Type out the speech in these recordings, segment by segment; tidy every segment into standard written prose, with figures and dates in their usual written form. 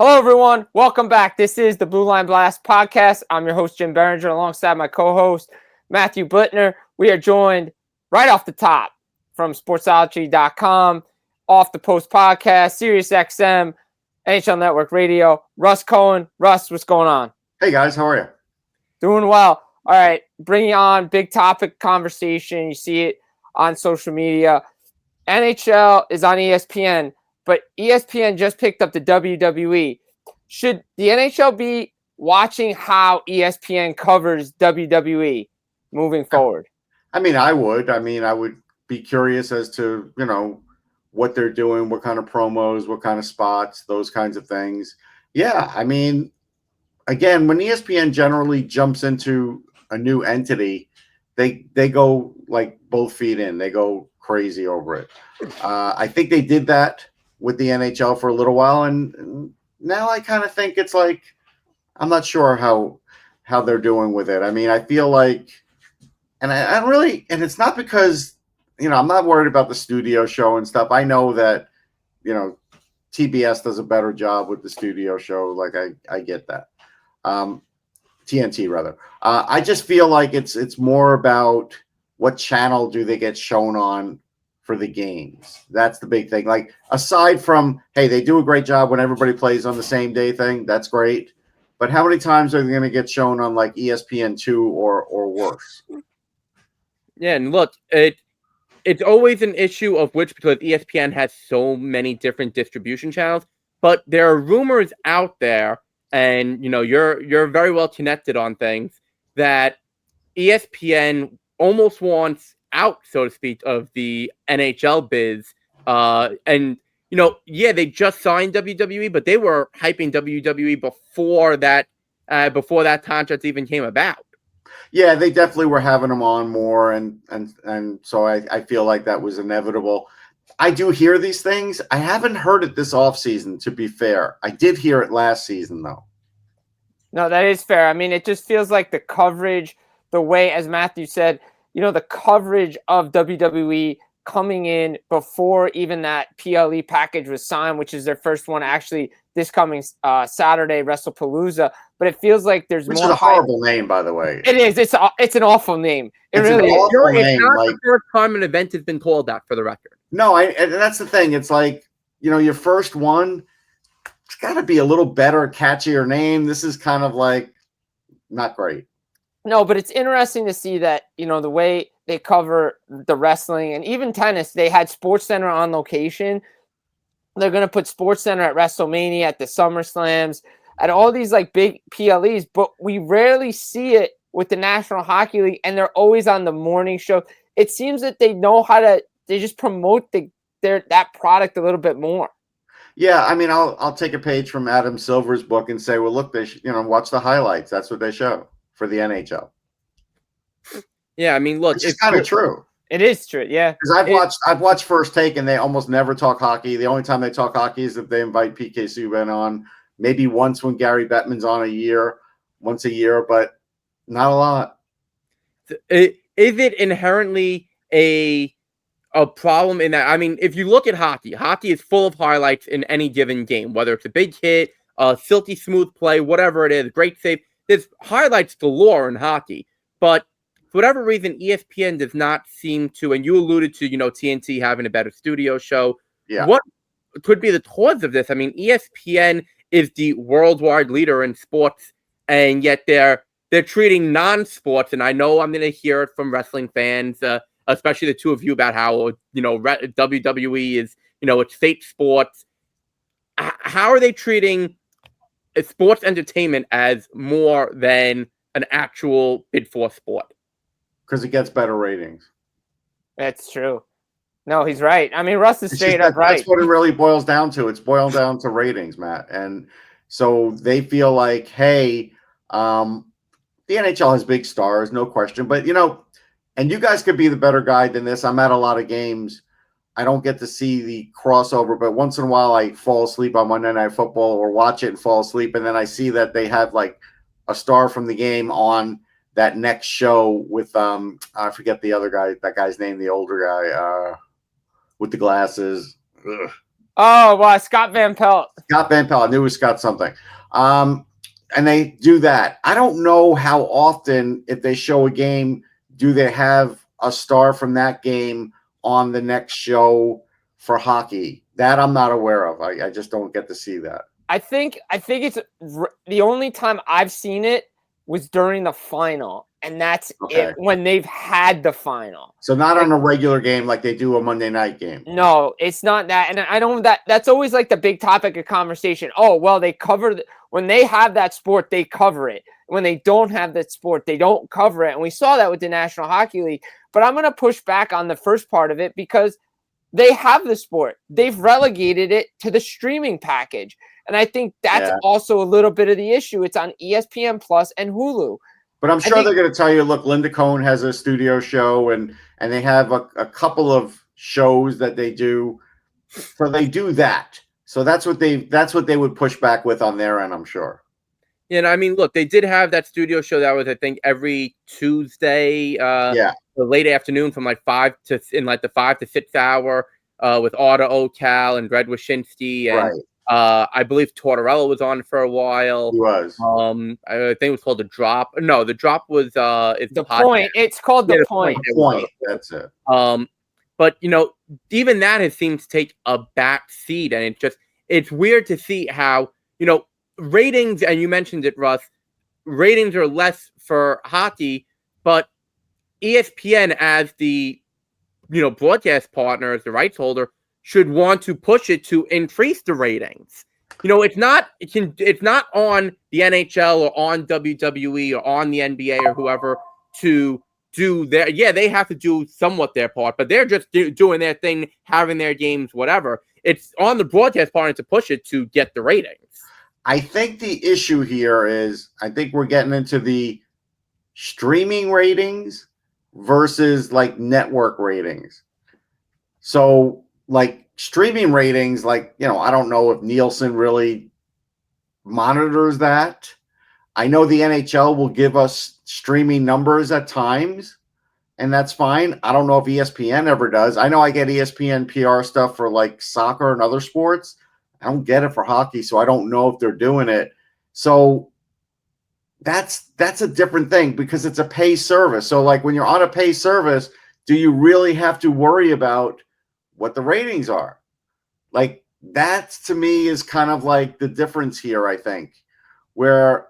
Hello, everyone. Welcome back. This is the Blue Line Blast podcast. I'm your host, Jim Biringer, alongside my co-host, Matthew Blittner. We are joined right off the top from sportsology.com, Off the Post podcast, Sirius XM, NHL Network Radio, Russ Cohen. Russ, what's going on? Hey, guys. How are you? Doing well. All right. Bringing on big topic conversation. You see it on social media. NHL is on ESPN. But ESPN just picked up the WWE. Should the NHL be watching how ESPN covers WWE moving forward? I mean, I would. I would be curious as to, what they're doing, what kind of promos, what kind of spots, those kinds of things. Yeah, I mean, again, when ESPN generally jumps into a new entity, they go like both feet in. They go crazy over it. I think they did that with the NHL for a little while, and now I kind of think it's like I'm not sure how they're doing with it. I mean, I feel like, and I really, and it's not because I'm not worried about the studio show and stuff. I know that TBS does a better job with the studio show. Like I get that, TNT rather. I just feel like it's more about what channel do they get shown on for the games. That's the big thing. Like, aside from, hey, they do a great job when everybody plays on the same day thing. That's great. But how many times are they going to get shown on like ESPN2 or worse? Yeah, and look, it's always an issue of which, because ESPN has so many different distribution channels, but there are rumors out there, and you're very well connected on things, that ESPN almost wants out, so to speak, of the NHL biz. And they just signed WWE, but they were hyping WWE before that contract even came about. Yeah, they definitely were having them on more, and so I feel like that was inevitable. I do hear these things. I haven't heard it this offseason, to be fair. I did hear it last season, though. No, that is fair. I mean, it just feels like the coverage, the way, as Matthew said, the coverage of WWE coming in before even that PLE package was signed, which is their first one actually this coming Saturday, WrestlePalooza. But it feels like there's which more. Which is a horrible name, by the way. It is. It's an awful name. It's really is. It's not the first time an event has been called that, for the record. No, and that's the thing. It's like, your first one, it's got to be a little better, catchier name. This is kind of like not great. No, but it's interesting to see that, the way they cover the wrestling and even tennis, they had SportsCenter on location. They're going to put SportsCenter at WrestleMania, at the SummerSlams, at all these like big PLEs, but we rarely see it with the National Hockey League, and they're always on the morning show. It seems that they know they just promote that product a little bit more. Yeah, I mean, I'll take a page from Adam Silver's book and say, well, look, they watch the highlights. That's what they show for the NHL. Yeah, I mean, look, it's kind of true. It is true, yeah. Because I've watched First Take, and they almost never talk hockey. The only time they talk hockey is if they invite PK Subban on, maybe once when Gary Bettman's on once a year, but not a lot. Is it inherently a problem in that? I mean, if you look at hockey is full of highlights in any given game, whether it's a big hit, a silky smooth play, whatever it is, great save. There's highlights galore in hockey, but for whatever reason, ESPN does not seem to, and you alluded to, TNT having a better studio show. Yeah. What could be the cause of this? I mean, ESPN is the worldwide leader in sports, and yet they're treating non-sports, and I know I'm going to hear it from wrestling fans, especially the two of you, about how, WWE is, it's fake sports. How are they treating sports entertainment as more than an actual bid for sport? Because it gets better ratings. That's true. No, he's right. I mean, Russ is straight up right. That's what it really boils down to. It's boiled down to ratings, Matt. And so they feel like, hey, the NHL has big stars, no question. But, and you guys could be the better guide than this. I'm at a lot of games. I don't get to see the crossover, but once in a while I fall asleep on Monday Night Football or watch it and fall asleep. And then I see that they have like a star from the game on that next show with, I forget the other guy, that guy's name, the older guy with the glasses. Oh, wow, Scott Van Pelt. Scott Van Pelt. I knew it was Scott something. And they do that. I don't know how often, if they show a game, do they have a star from that game on the next show for hockey. That I'm not aware of. I just don't get to see that. I think it's the only time I've seen it was during the final, and that's it when they've had the final. So not on a regular game like they do a Monday night game. No, it's not that. And I don't that's always like the big topic of conversation. Oh, well, they cover when they have that sport, they cover it. When they don't have that sport, they don't cover it. And we saw that with the National Hockey League. But I'm going to push back on the first part of it because they have the sport. They've relegated it to the streaming package. And I think that's also a little bit of the issue. It's on ESPN Plus and Hulu. But I'm sure they're going to tell you, look, Linda Cohen has a studio show, and they have a couple of shows that they do. So they do that. So that's what they would push back with on their end, I'm sure. Yeah, and I mean, look, they did have that studio show that was, I think, every Tuesday, the late afternoon from like 5 to 6 hour with Auto Ocal and Greg Wyshynski and I believe Tortorella was on for a while. He was. I think it was called The Drop. No, The Drop was it's The Point. It's called The Point. The Point. That's it. But even that has seemed to take a back seat, and it's weird to see how ratings, and you mentioned it, Russ. Ratings are less for hockey, but ESPN as the broadcast partner, as the rights holder, should want to push it to increase the ratings. It's not on the NHL or on WWE or on the NBA or whoever to do their, they have to do somewhat their part, but they're just doing their thing, having their games, whatever. It's on the broadcast partner to push it to get the ratings. I think the issue here is, I think we're getting into the streaming ratings versus like network ratings. So like streaming ratings, like, I don't know if Nielsen really monitors that. I know the NHL will give us streaming numbers at times, and that's fine. I don't know if ESPN ever does. I know I get ESPN PR stuff for like soccer and other sports. I don't get it for hockey, so I don't know if they're doing it. So that's a different thing because it's a pay service. So like when you're on a pay service, do you really have to worry about what the ratings are? Like that to me is kind of like the difference here, I think, where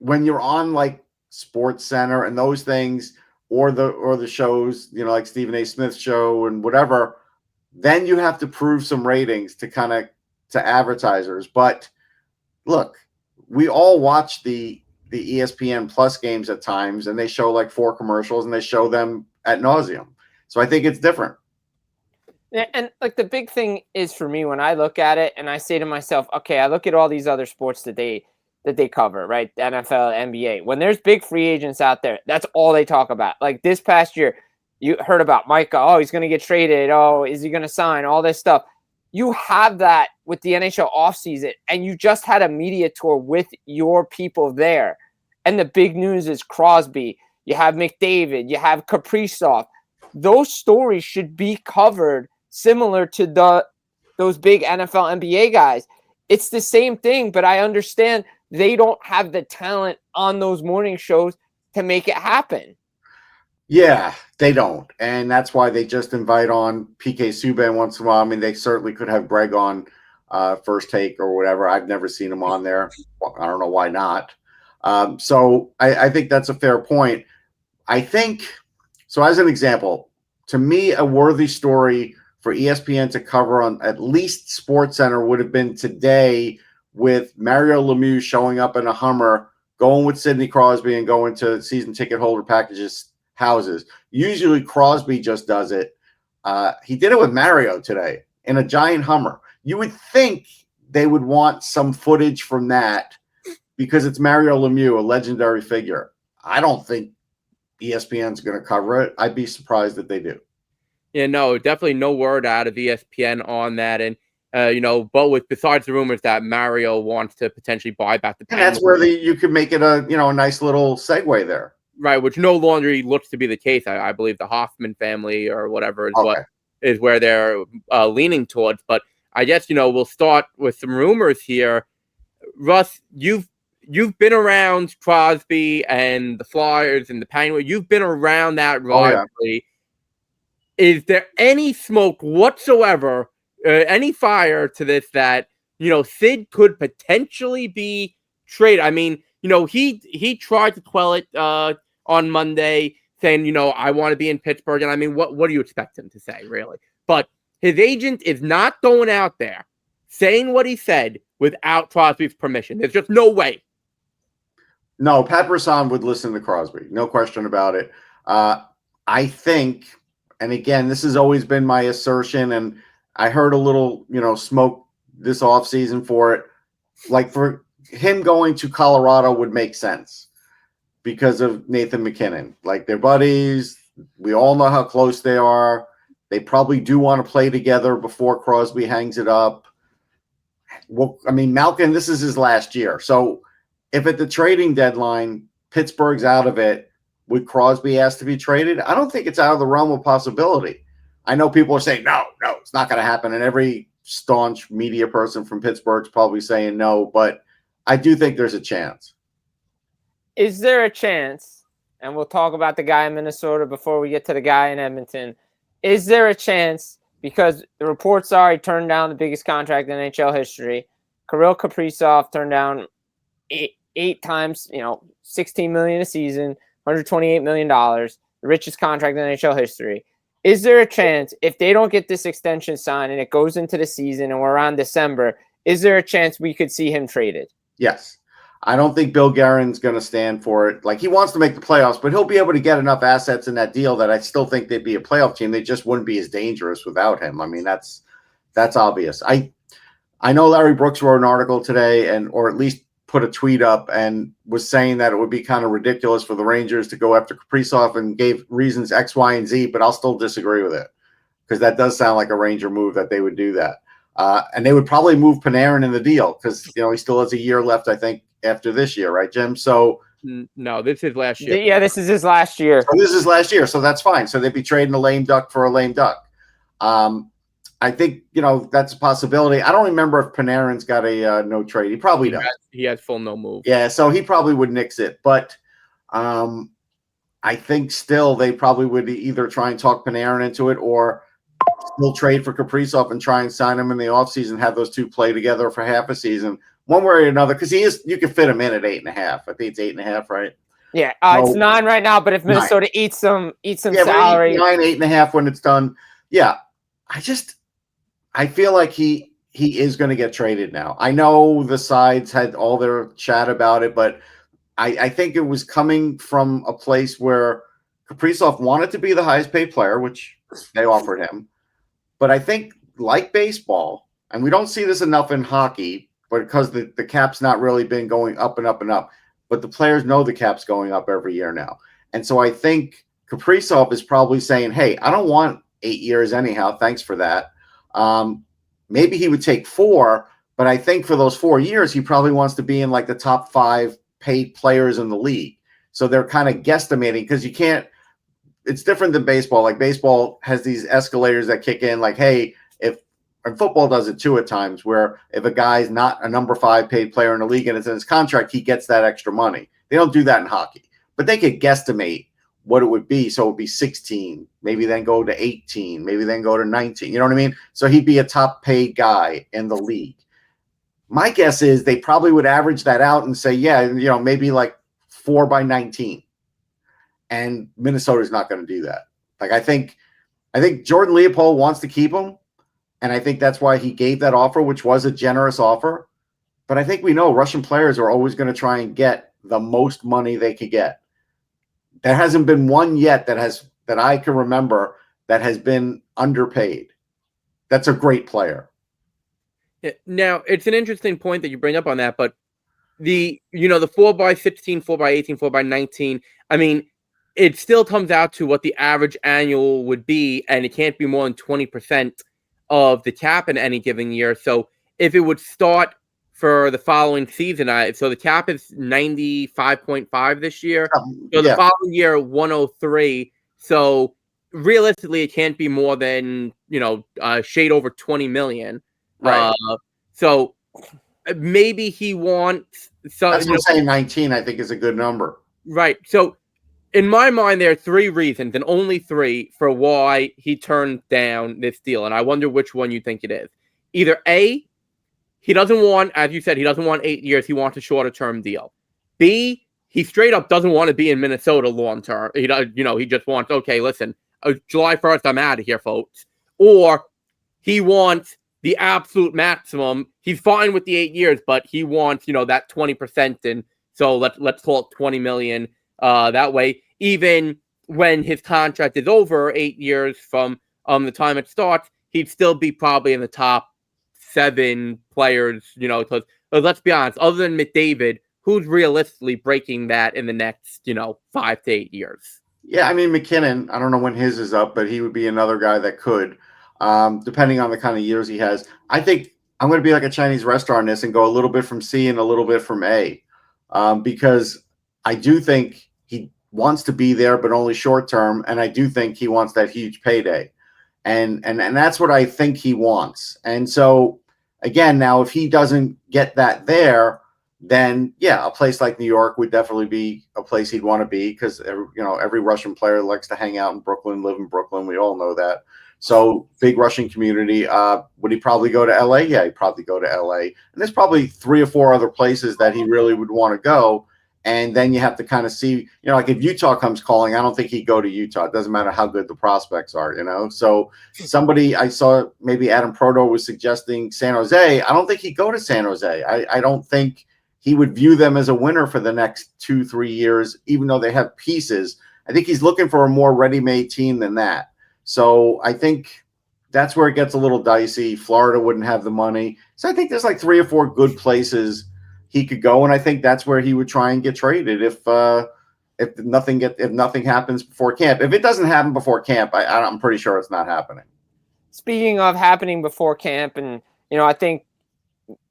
when you're on like Sports Center and those things, or the shows, like Stephen A. Smith's show and whatever, then you have to prove some ratings to advertisers. But look, we all watch the ESPN Plus games at times, and they show like 4 commercials and they show them ad nauseum. So I think it's different. And like the big thing is for me when I look at it and I say to myself, okay, I look at all these other sports that they cover, right? The NFL, NBA. When there's big free agents out there, that's all they talk about. Like this past year, you heard about Micah. Oh, he's going to get traded. Oh, is he going to sign? All this stuff. You have that with the NHL offseason, and you just had a media tour with your people there. And the big news is Crosby. You have McDavid. You have Kaprizov. Those stories should be covered similar to those big NFL, NBA guys. It's the same thing, but I understand they don't have the talent on those morning shows to make it happen. Yeah, they don't. And that's why they just invite on PK Subban once in a while. I mean, they certainly could have Greg on First Take or whatever. I've never seen him on there. I don't know why not. So I think that's a fair point. I think, so as an example, to me, a worthy story for ESPN to cover on at least SportsCenter would have been today with Mario Lemieux showing up in a Hummer, going with Sidney Crosby and going to season ticket holder packages houses. Usually Crosby just does it. He did it with Mario today in a giant Hummer. You would think they would want some footage from that because it's Mario Lemieux, a legendary figure. I don't think ESPN's going to cover it. I'd be surprised if they do. Yeah, no, definitely no word out of ESPN on that. And, but besides the rumors that Mario wants to potentially buy back the Penguins. And that's where you could make it a nice little segue there. Right, which no longer looks to be the case. I believe the Hoffman family or whatever is where they're leaning towards. But I guess, we'll start with some rumors here. Russ, you've been around Crosby and the Flyers and the Penguins. You've been around that rivalry. Oh, yeah. Is there any smoke whatsoever, any fire to this that, Sid could potentially be traded? I mean, he tried to quell it on Monday, saying, I want to be in Pittsburgh. And I mean, what do you expect him to say, really? But his agent is not going out there saying what he said without Crosby's permission. There's just no way. No, Pat Brisson would listen to Crosby. No question about it. I think, and again, this has always been my assertion, and I heard a little, smoke this offseason for it. Like, for him going to Colorado would make sense because of Nathan McKinnon. Like, they're buddies. We all know how close they are. They probably do want to play together before Crosby hangs it up. Well, I mean, Malkin, this is his last year. So if at the trading deadline, Pittsburgh's out of it, would Crosby ask to be traded? I don't think it's out of the realm of possibility. I know people are saying, no, it's not going to happen. And every staunch media person from Pittsburgh's probably saying no, but I do think there's a chance. Is there a chance, and we'll talk about the guy in Minnesota before we get to the guy in Edmonton, is there a chance, because the reports are he turned down the biggest contract in NHL history, Kirill Kaprizov turned down eight times, $16 million a season, $128 million, the richest contract in NHL history. Is there a chance, if they don't get this extension signed and it goes into the season and we're around December, is there a chance we could see him traded? Yes. I don't think Bill Guerin's going to stand for it. Like, he wants to make the playoffs, but he'll be able to get enough assets in that deal that I still think they'd be a playoff team. They just wouldn't be as dangerous without him. I mean, that's obvious. I know Larry Brooks wrote an article today, or at least put a tweet up, and was saying that it would be kind of ridiculous for the Rangers to go after Kaprizov, and gave reasons X, Y, and Z, but I'll still disagree with it, because that does sound like a Ranger move that they would do that. And they would probably move Panarin in the deal, because he still has a year left, I think, after this year, right, Jim? So no, this is last year. Yeah, this is his last year. So this is last year, so that's fine. So they'd be trading a lame duck for a lame duck. I think that's a possibility. I don't remember if Panarin's got a no trade. He probably does. He has full no move. Yeah, so he probably would nix it. But I think still they probably would either try and talk Panarin into it, or still trade for Kaprizov and try and sign him in the offseason, have those two play together for half a season, one way or another, because you can fit him in at 8.5. I think it's 8.5, right? Yeah, it's 9 right now, but if Minnesota 9. eats some salary. 9, 8.5 when it's done. Yeah. I feel like he is going to get traded now. I know the sides had all their chat about it, but I think it was coming from a place where Kaprizov wanted to be the highest paid player, which they offered him. But I think, like baseball, and we don't see this enough in hockey, but because the cap's not really been going up and up and up, but the players know the cap's going up every year now. And so I think Kaprizov is probably saying, hey, I don't want 8 years anyhow. Thanks for that. Maybe he would take 4, but I think for those 4 years, he probably wants to be in like the top 5 paid players in the league. So they're kind of guesstimating, because you can't, it's different than baseball. Like, baseball has these escalators that kick in, like, hey, and football does it too at times, where if a guy's not a number 5 paid player in the league and it's in his contract, he gets that extra money. They don't do that in hockey, but they could guesstimate what it would be. So it would be 16, maybe then go to 18, maybe then go to 19. You know what I mean? So he'd be a top paid guy in the league. My guess is they probably would average that out and say, yeah, maybe like 4 by 19. And Minnesota's not going to do that. Like, I think Jordan Leopold wants to keep him. And I think that's why he gave that offer, which was a generous offer. But I think we know Russian players are always going to try and get the most money they could get. There hasn't been one yet that I can remember that has been underpaid. That's a great player. Now, it's an interesting point that you bring up on that, but the 4 by 16, 4 by 18, 4 by 19, I mean, it still comes out to what the average annual would be, and it can't be more than 20% of the cap in any given year. So if it would start for the following season, so the cap is 95.5 this year. So the following year, 103. So realistically, it can't be more than, shade over 20 million. Right. So maybe he wants some. That's what I'm saying. 19, I think, is a good number. Right. So in my mind, there are three reasons, and only three, for why he turned down this deal. And I wonder which one you think it is. Either A, he doesn't want, as you said, he doesn't want 8 years. He wants a shorter term deal. B, he straight up doesn't want to be in Minnesota long term. He does, he just wants, okay, listen, July 1st, I'm out of here, folks. Or he wants the absolute maximum. He's fine with the 8 years, but he wants, that 20%. And so let's call it 20 million. That way, even when his contract is over 8 years from the time it starts, he'd still be probably in the top 7 players, because let's be honest, other than McDavid, who's realistically breaking that in the next, 5 to 8 years? Yeah, I mean, McKinnon, I don't know when his is up, but he would be another guy that could, depending on the kind of years he has. I think I'm going to be like a Chinese restaurant in this and go a little bit from C and a little bit from A, because I do think he wants to be there, but only short term, and I do think he wants that huge payday. And that's what I think he wants. And so, again, now if he doesn't get that there, then yeah, a place like New York would definitely be a place he'd want to be, because every Russian player likes to hang out in Brooklyn, live in Brooklyn. We all know that. So big Russian community. Would he probably go to LA? Yeah, he'd probably go to LA. And there's probably 3 or 4 other places that he really would want to go. And then you have to kind of see, like if Utah comes calling, I don't think he'd go to Utah. It doesn't matter how good the prospects are, So somebody I saw, maybe Adam Proto was suggesting San Jose. I don't think he'd go to San Jose. I don't think he would view them as a winner for the next 2-3 years, even though they have pieces. I think he's looking for a more ready-made team than that. So I think that's where it gets a little dicey. Florida wouldn't have the money. So I think there's like 3 or 4 good places he could go, and I think that's where he would try and get traded if nothing happens before camp. If it doesn't happen before camp, I'm pretty sure it's not happening. Speaking of happening before camp, and I think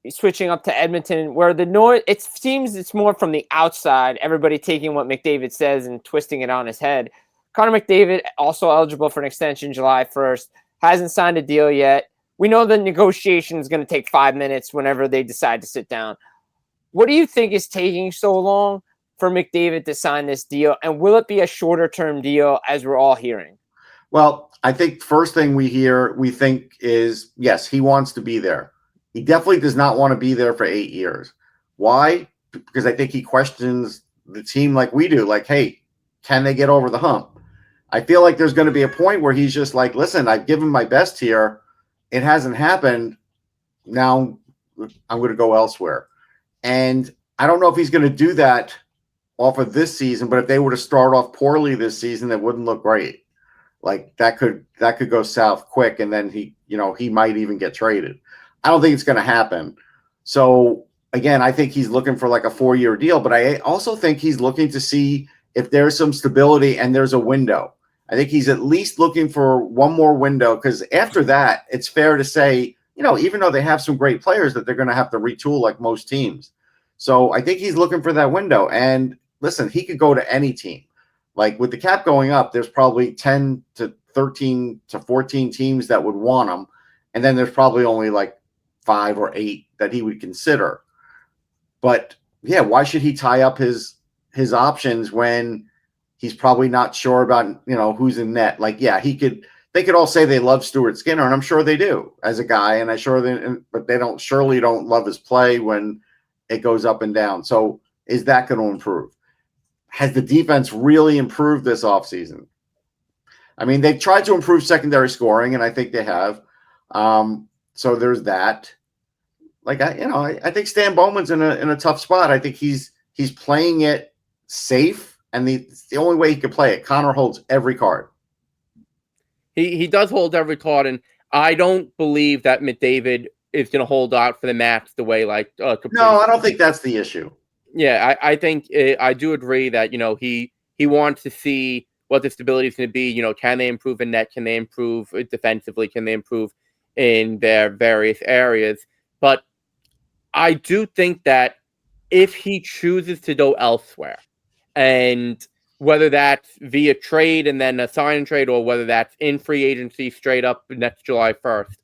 switching up to Edmonton, where the North, it seems it's more from the outside, everybody taking what McDavid says and twisting it on his head. Connor McDavid, also eligible for an extension July 1st, hasn't signed a deal yet. We know the negotiation is going to take 5 minutes whenever they decide to sit down. What do you think is taking so long for McDavid to sign this deal? And will it be a shorter term deal, as we're all hearing? Well, I think first thing we think is, yes, he wants to be there. He definitely does not want to be there for 8 years. Why? Because I think he questions the team like we do. Like, hey, can they get over the hump? I feel like there's going to be a point where he's just like, listen, I've given my best here. It hasn't happened. Now I'm going to go elsewhere. And I don't know if he's going to do that off of this season, but if they were to start off poorly this season, it wouldn't look great. Like that could go south quick, and then he might even get traded. I don't think it's going to happen. So again, I think he's looking for like a 4-year deal, but I also think he's looking to see if there's some stability and there's a window. I think he's at least looking for one more window, because after that, it's fair to say, even though they have some great players, that they're going to have to retool like most teams. So I think he's looking for that window. And listen, he could go to any team. Like with the cap going up, there's probably 10 to 13 to 14 teams that would want him. And then there's probably only like 5 or 8 that he would consider. But yeah, why should he tie up his options when he's probably not sure about, who's in net? Like, yeah, they could all say they love Stuart Skinner, and I'm sure they do as a guy, and but they surely don't love his play when it goes up and down. So is that going to improve? Has the defense really improved this offseason? I mean, they've tried to improve secondary scoring, and I think they have. So there's that. Like, I think Stan Bowman's in a tough spot. I think he's playing it safe, and it's the only way he could play it. Connor holds every card. He does hold every card, and I don't believe that McDavid is going to hold out for the max the way like Kaprizov. No, I don't think that's the issue. Yeah, I think I do agree that he wants to see what the stability is going to be. Can they improve in net? Can they improve defensively? Can they improve in their various areas? But I do think that if he chooses to go elsewhere, and whether that's via trade and then a sign and trade, or whether that's in free agency straight up next July 1st,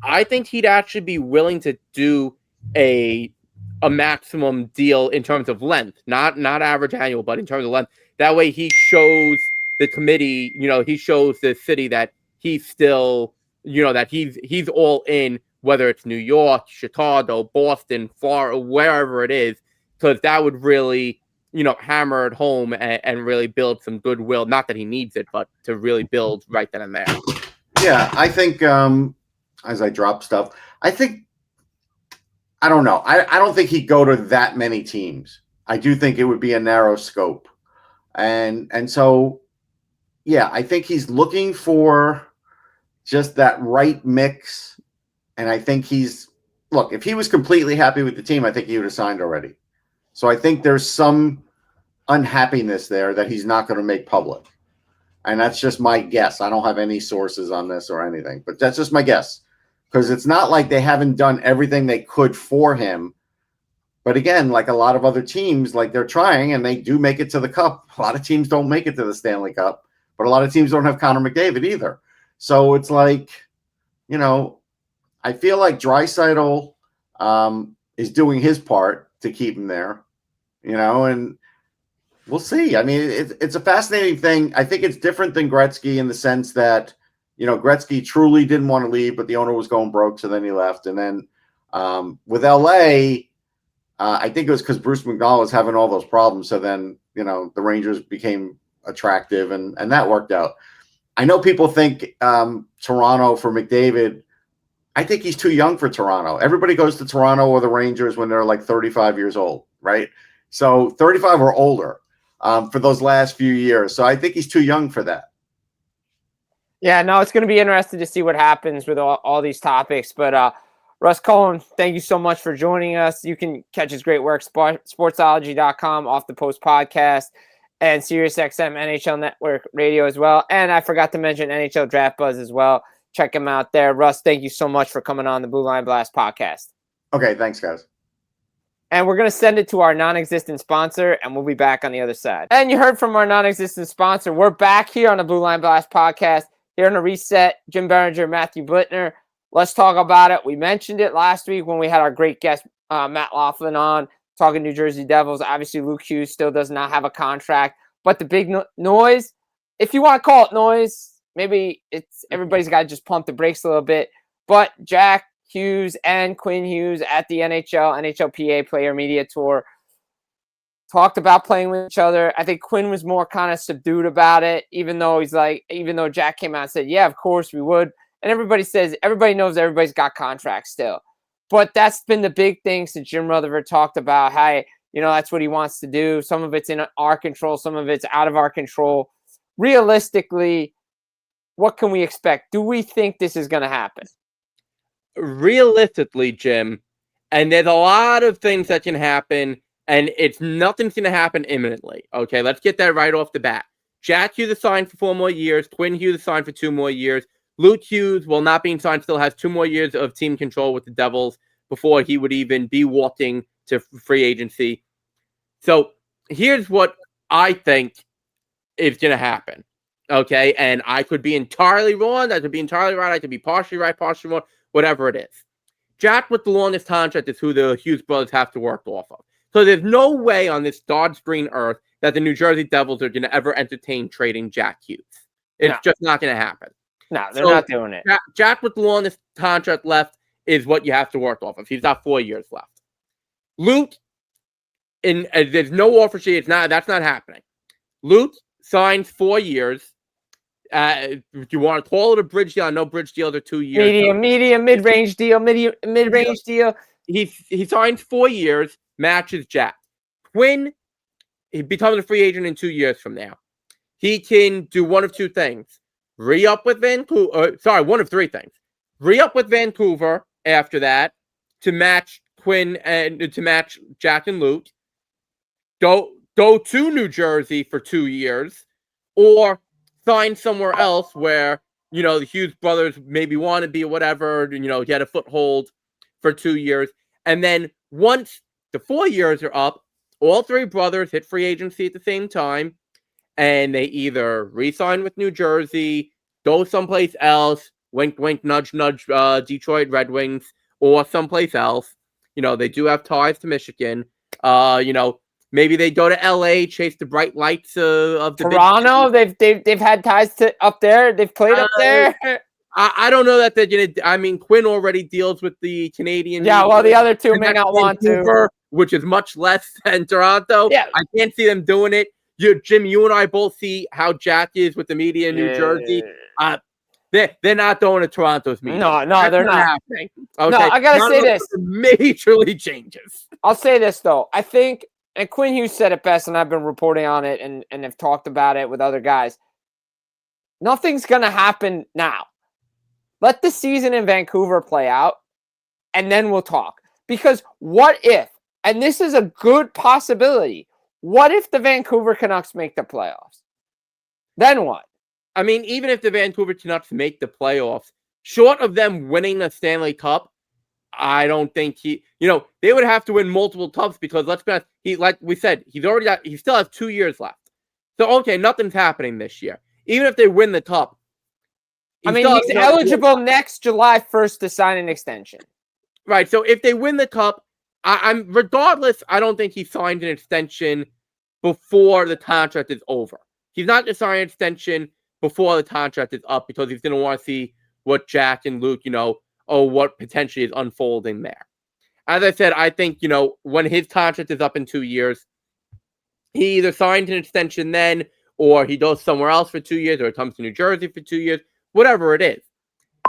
I think he'd actually be willing to do a maximum deal in terms of length, not average annual, but in terms of length. That way he shows the committee, he shows the city that he's still, that he's all in, whether it's New York, Chicago, Boston, Florida, wherever it is, because that would really, hammer it home and really build some goodwill. Not that he needs it, but to really build right then and there. Yeah, I think as I drop stuff, I don't know. I don't think he'd go to that many teams. I do think it would be a narrow scope. And so, yeah, I think he's looking for just that right mix. And I think look, if he was completely happy with the team, I think he would have signed already. So I think there's some unhappiness there that he's not going to make public. And that's just my guess. I don't have any sources on this or anything, but that's just my guess. Because it's not like they haven't done everything they could for him. But again, like a lot of other teams, like they're trying and they do make it to the Cup. A lot of teams don't make it to the Stanley Cup, but a lot of teams don't have Connor McDavid either. So it's like, I feel like Draisaitl is doing his part to keep him there, and we'll see. I mean, it's a fascinating thing. I think it's different than Gretzky in the sense that, Gretzky truly didn't want to leave, but the owner was going broke, so then he left. And then with LA, I think it was because Bruce McDonald was having all those problems. So then, the Rangers became attractive, and that worked out. I know people think Toronto for McDavid. I think he's too young for Toronto. Everybody goes to Toronto or the Rangers when they're like 35 years old, right? So 35 or older for those last few years. So I think he's too young for that. Yeah, no, it's going to be interesting to see what happens with all these topics. But Russ Cohen, thank you so much for joining us. You can catch his great work, sportsology.com, Off the Post podcast, and SiriusXM NHL Network Radio as well. And I forgot to mention NHL Draft Buzz as well. Check him out there. Russ, thank you so much for coming on the Blue Line Blast podcast. Okay, thanks, guys. And we're going to send it to our non-existent sponsor, and we'll be back on the other side. And you heard from our non-existent sponsor. We're back here on the Blue Line Blast podcast, here on the Reset. Jim Biringer, Matthew Blittner. Let's talk about it. We mentioned it last week when we had our great guest, Matt Laughlin, on, talking New Jersey Devils. Obviously, Luke Hughes still does not have a contract. But the big noise, if you want to call it noise, maybe it's everybody's got to just pump the brakes a little bit. But Jack Hughes and Quinn Hughes at the NHLPA Player Media Tour talked about playing with each other. I think Quinn was more kind of subdued about it, even though Jack came out and said, yeah, of course we would. And everybody knows everybody's got contracts still. But that's been the big thing since Jim Rutherford talked about how, that's what he wants to do. Some of it's in our control. Some of it's out of our control. Realistically, what can we expect? Do we think this is going to happen? Realistically, Jim, and there's a lot of things that can happen, and nothing's going to happen imminently. Okay, let's get that right off the bat. Jack Hughes is signed for 4 more years. Quinn Hughes is signed for 2 more years. Luke Hughes, while not being signed, still has 2 more years of team control with the Devils before he would even be walking to free agency. So here's what I think is going to happen. Okay, and I could be entirely wrong. I could be entirely right. I could be partially right, partially wrong. Whatever it is. Jack with the longest contract is who the Hughes brothers have to work off of. So there's no way on this God's green earth that the New Jersey Devils are going to ever entertain trading Jack Hughes. It's just not going to happen. No, they're not doing it. Jack with the longest contract left is what you have to work off of. He's got 4 years left. Luke, there's no offer sheet. That's not happening. Luke signs 4 years. Do you want to call it a bridge deal? I know bridge deals are 2 years. Medium, mid-range deal, mid-range deal. He signs 4 years, matches Jack. Quinn, he becomes a free agent in 2 years from now. He can do one of 2 things. Re-up with Vancouver. One of 3 things. Re-up with Vancouver after that to match Quinn and to match Jack and Luke. Go to New Jersey for 2 years, or sign somewhere else where, the Hughes brothers maybe want to be or whatever, get a foothold for 2 years. And then once the 4 years are up, all 3 brothers hit free agency at the same time, and they either re-sign with New Jersey, go someplace else, wink, wink, nudge, nudge, Detroit Red Wings or someplace else. They do have ties to Michigan. Maybe they go to LA, chase the bright lights of the Toronto. They've had ties to up there. They've played up there. I don't know that they're gonna. I mean, Quinn already deals with the Canadian. Yeah, well, the other two may not want to, which is much less than Toronto. Yeah, I can't see them doing it. Jim, you and I both see how Jack is with the media in New Jersey. They're not going to Toronto's media. No, they're not happening. Okay. No, I gotta say this. Majorly changes. I'll say this though. I think, and Quinn Hughes said it best, and I've been reporting on it and have talked about it with other guys. Nothing's gonna happen now. Let the season in Vancouver play out, and then we'll talk. Because what if, and this is a good possibility, what if the Vancouver Canucks make the playoffs? Then what? I mean, even if the Vancouver Canucks make the playoffs, short of them winning the Stanley Cup, I don't think they would have to win multiple cups because let's be honest, like we said, he still has 2 years left. So, okay, nothing's happening this year. Even if they win the cup, he's eligible next July 1st to sign an extension. Right. So if they win the cup, regardless, I don't think he signed an extension before the contract is over. He's not going to sign an extension before the contract is up because he's going to want to see what Jack and Luke, what potentially is unfolding there. As I said, I think, when his contract is up in 2 years, he either signs an extension then or he goes somewhere else for 2 years or he comes to New Jersey for 2 years. Whatever it is.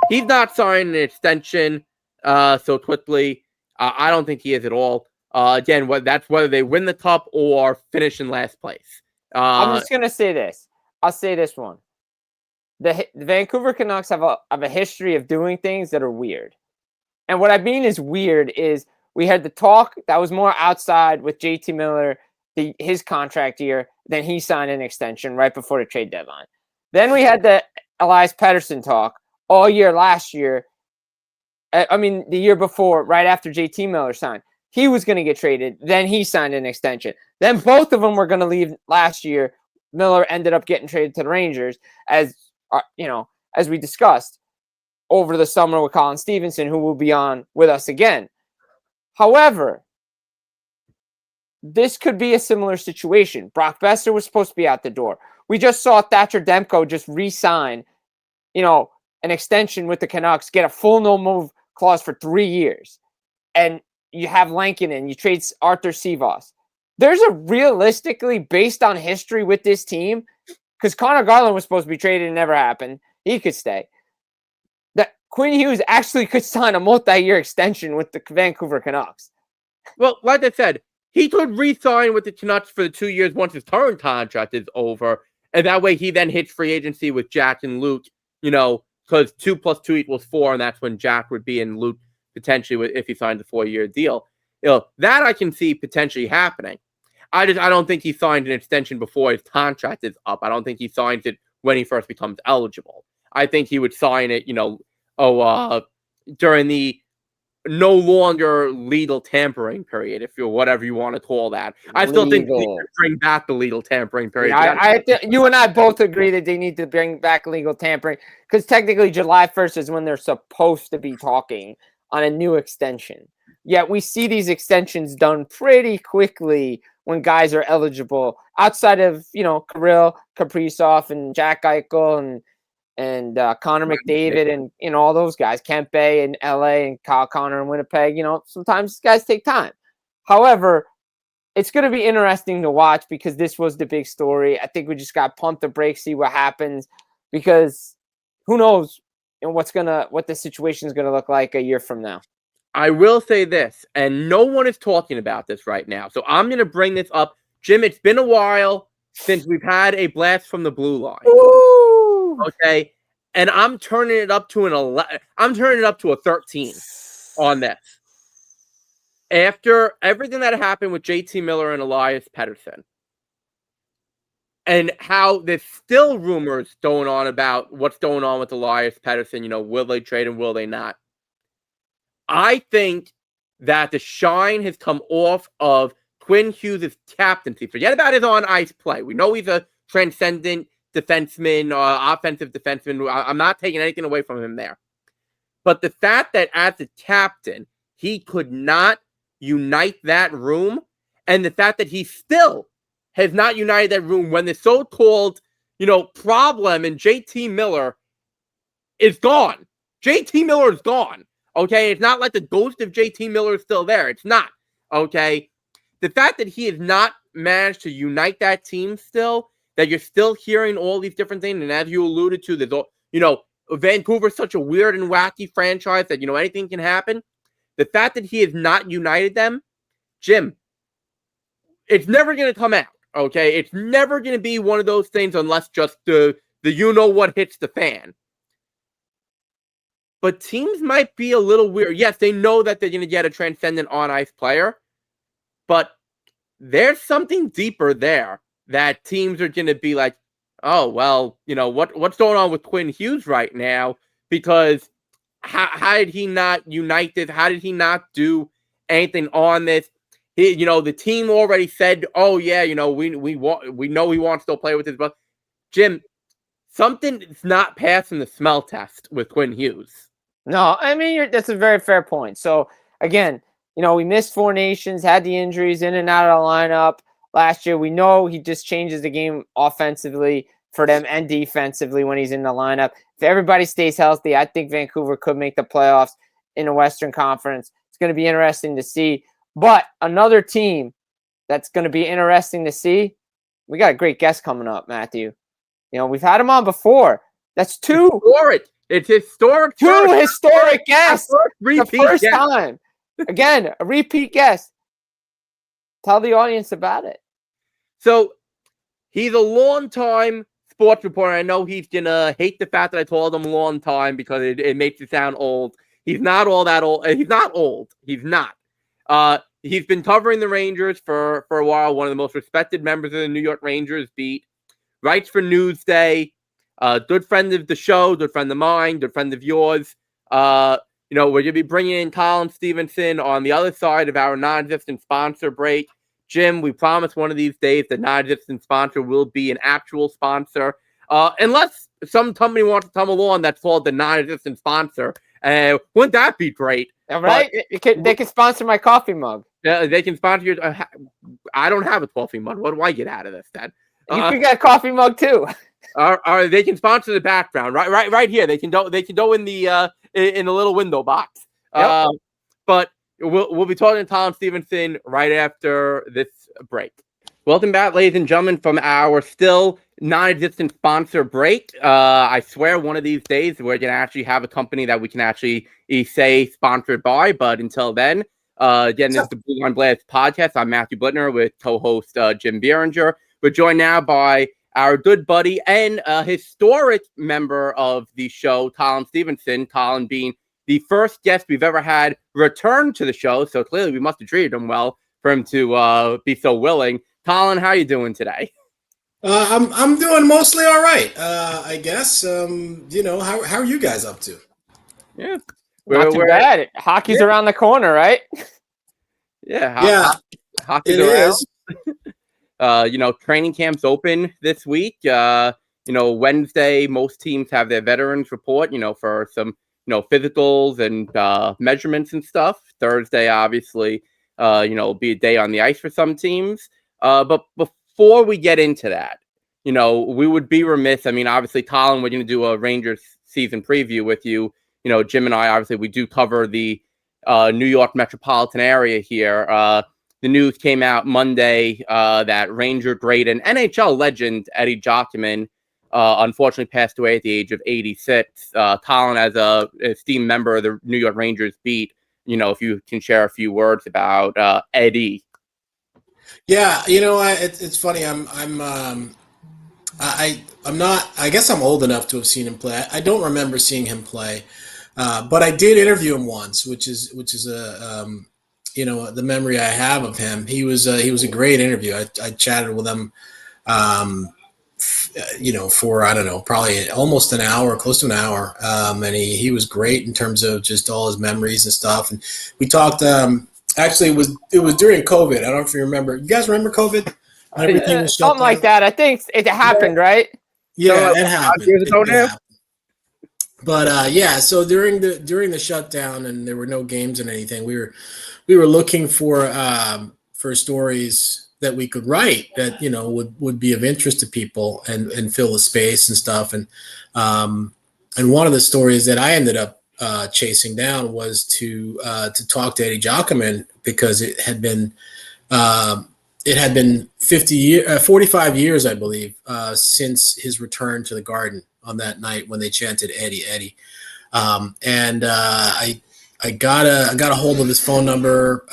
He's not signing an extension so quickly. I don't think he is at all. Again, that's whether they win the cup or finish in last place. I'm just going to say this. I'll say this one. The Vancouver Canucks have a history of doing things that are weird. And what I mean is weird is we had the talk that was more outside with JT Miller, his contract year, then he signed an extension right before the trade deadline. Then we had the Elias Pettersson talk all year last year. The year before, right after JT Miller signed. He was going to get traded. Then he signed an extension. Then both of them were going to leave last year. Miller ended up getting traded to the Rangers, as we discussed over the summer with Colin Stephenson, who will be on with us again. However, this could be a similar situation. Brock Besser was supposed to be out the door. We just saw Thatcher Demko just re-sign, an extension with the Canucks, get a full no-move clause for 3 years. And you have Lankinen, you trade Arthur Sivas. There's a realistically, based on history with this team, because Connor Garland was supposed to be traded and never happened. He could stay. That Quinn Hughes actually could sign a multi-year extension with the Vancouver Canucks. Well, like I said, he could re-sign with the Canucks for the 2 years once his current contract is over. And that way he then hits free agency with Jack and Luke, because 2 + 2 = 4, and that's when Jack would be in Luke potentially if he signed a 4-year deal. That I can see potentially happening. I don't think he signed an extension before his contract is up. I don't think he signs it when he first becomes eligible. I think he would sign it, during the no longer legal tampering period, if you're whatever you want to call that. I still think they need to bring back the legal tampering period. Yeah, you and I both agree that they need to bring back legal tampering because technically July 1st is when they're supposed to be talking on a new extension. Yet we see these extensions done pretty quickly when guys are eligible outside of, Kirill Kaprizov and Jack Eichel and Connor McDavid and all those guys, Kempe in LA and Kyle Connor in Winnipeg. Sometimes these guys take time. However, it's going to be interesting to watch because this was the big story. I think we just got to pump the brakes, see what happens, because who knows what the situation is going to look like a year from now. I will say this, and no one is talking about this right now, so I'm going to bring this up. Jim, it's been a while since we've had a blast from the blue line. Woo! Okay, and I'm turning it up to I'm turning it up to a 13 on this. After everything that happened with JT Miller and Elias Pettersson, and how there's still rumors going on about what's going on with Elias Pettersson, will they trade him, will they not? I think that the shine has come off of Quinn Hughes' captaincy. Forget about his on-ice play. We know he's a transcendent defenseman, offensive defenseman. I'm not taking anything away from him there. But the fact that as a captain, he could not unite that room, and the fact that he still has not united that room when the so-called, problem in JT Miller is gone. JT Miller is gone. Okay, it's not like the ghost of JT Miller is still there. It's not. Okay, the fact that he has not managed to unite that team still, that you're still hearing all these different things, and as you alluded to, there's Vancouver's such a weird and wacky franchise that anything can happen. The fact that he has not united them, Jim, it's never going to come out. Okay, it's never going to be one of those things unless just the what hits the fan. But teams might be a little weird. Yes, they know that they're going to get a transcendent on-ice player, but there's something deeper there that teams are going to be like, oh, well, what's going on with Quinn Hughes right now? Because how did he not unite this? How did he not do anything on this? The team already said, oh, yeah, we know he wants to play with his brother. Jim, something's not passing the smell test with Quinn Hughes. No, I mean, that's a very fair point. So, again, we missed 4 Nations, had the injuries in and out of the lineup last year. We know he just changes the game offensively for them and defensively when he's in the lineup. If everybody stays healthy, I think Vancouver could make the playoffs in the Western Conference. It's going to be interesting to see. But another team that's going to be interesting to see, we got a great guest coming up, Matthew. We've had him on before. That's 2. Historic. It's historic. 2 historic guests. The first guest. time. Again, a repeat guest. Tell the audience about it. So, he's a long-time sports reporter. I know he's going to hate the fact that I told him a long time because it makes it sound old. He's not all that old. He's not old. He's not. He's been covering the Rangers for a while. One of the most respected members of the New York Rangers beat. Writes for Newsday. Good friend of the show, good friend of mine, good friend of yours. We're going to be bringing in Colin Stephenson on the other side of our non-existent sponsor break. Jim, we promise one of these days the non-existent sponsor will be an actual sponsor. Unless some company wants to come along that's called the non-existent sponsor. Wouldn't that be great? All right. They can sponsor my coffee mug. Yeah, they can sponsor your... I don't have a coffee mug. What do I get out of this, then? You can get a coffee mug, too. They can sponsor the background right here. They can go in the little window box. Yep. But we'll be talking to Tom Stephenson right after this break. Welcome back, ladies and gentlemen, from our still non-existent sponsor break. I swear one of these days we're going to actually have a company that we can actually say sponsored by. But until then, again, this is the Blue Line Blast podcast. I'm Matthew Blittner with co-host Jim Biringer. We're joined now by our good buddy and a historic member of the show, Colin Stephenson. Colin being the first guest we've ever had return to the show, so clearly we must have treated him well for him to be so willing. Colin, how are you doing today? I'm doing mostly all right, I guess. How are you guys up to? Yeah, not too bad. Hockey's around the corner, right? Yeah, hockey's around. Training camps open this week. Wednesday, most teams have their veterans report, for some, physicals and measurements and stuff. Thursday, obviously, be a day on the ice for some teams. But before we get into that, we would be remiss. I mean, obviously, Colin, we're going to do a Rangers season preview with you. Jim and I, obviously, we do cover the New York metropolitan area here. The news came out Monday that Ranger great and NHL legend Eddie Jockman unfortunately passed away at the age of 86. Colin, as a esteemed member of the New York Rangers beat, if you can share a few words about Eddie. Yeah, it's funny. I'm not. I guess I'm old enough to have seen him play. I don't remember seeing him play, but I did interview him once, which is a the memory I have of him. He was a great interview. I chatted with him, for, I don't know, probably almost an hour, close to an hour. And he was great in terms of just all his memories and stuff. And we talked, actually it was during COVID. I don't know if you remember. You guys remember COVID? Something like that. I think it happened, right? Yeah, it happened. Years ago now. But yeah, so during the shutdown and there were no games and anything, we were looking for stories that we could write that would be of interest to people and fill the space and stuff. And one of the stories that I ended up chasing down was to talk to Eddie Giacomin, because it had been 45 years, I believe, since his return to the Garden on that night when they chanted Eddie, Eddie. I got a hold of his phone number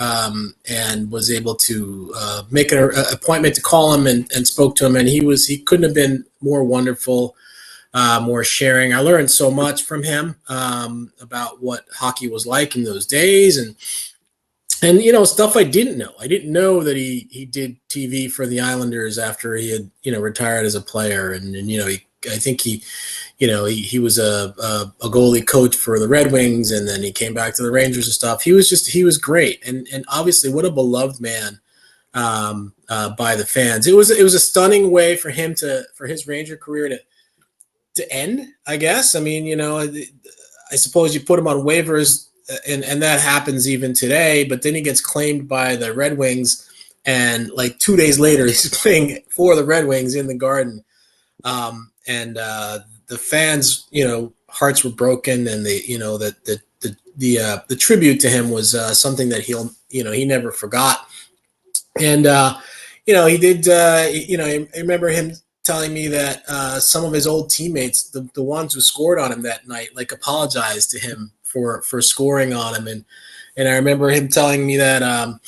and was able to make an appointment to call him and spoke to him. And he couldn't have been more wonderful, more sharing. I learned so much from him about what hockey was like in those days, and stuff I didn't know. I didn't know that he did TV for the Islanders after he had retired as a player, and I think he was a goalie coach for the Red Wings, and then he came back to the Rangers and stuff. He was great, and obviously what a beloved man by the fans. It was a stunning way for his Ranger career to end, I guess. I mean, I suppose you put him on waivers, and that happens even today, but then he gets claimed by the Red Wings, and like 2 days later he's playing for the Red Wings in the Garden. And the fans, hearts were broken, and the tribute to him was something that he never forgot. And he did. I remember him telling me that some of his old teammates, the ones who scored on him that night, like apologized to him for scoring on him, and I remember him telling me that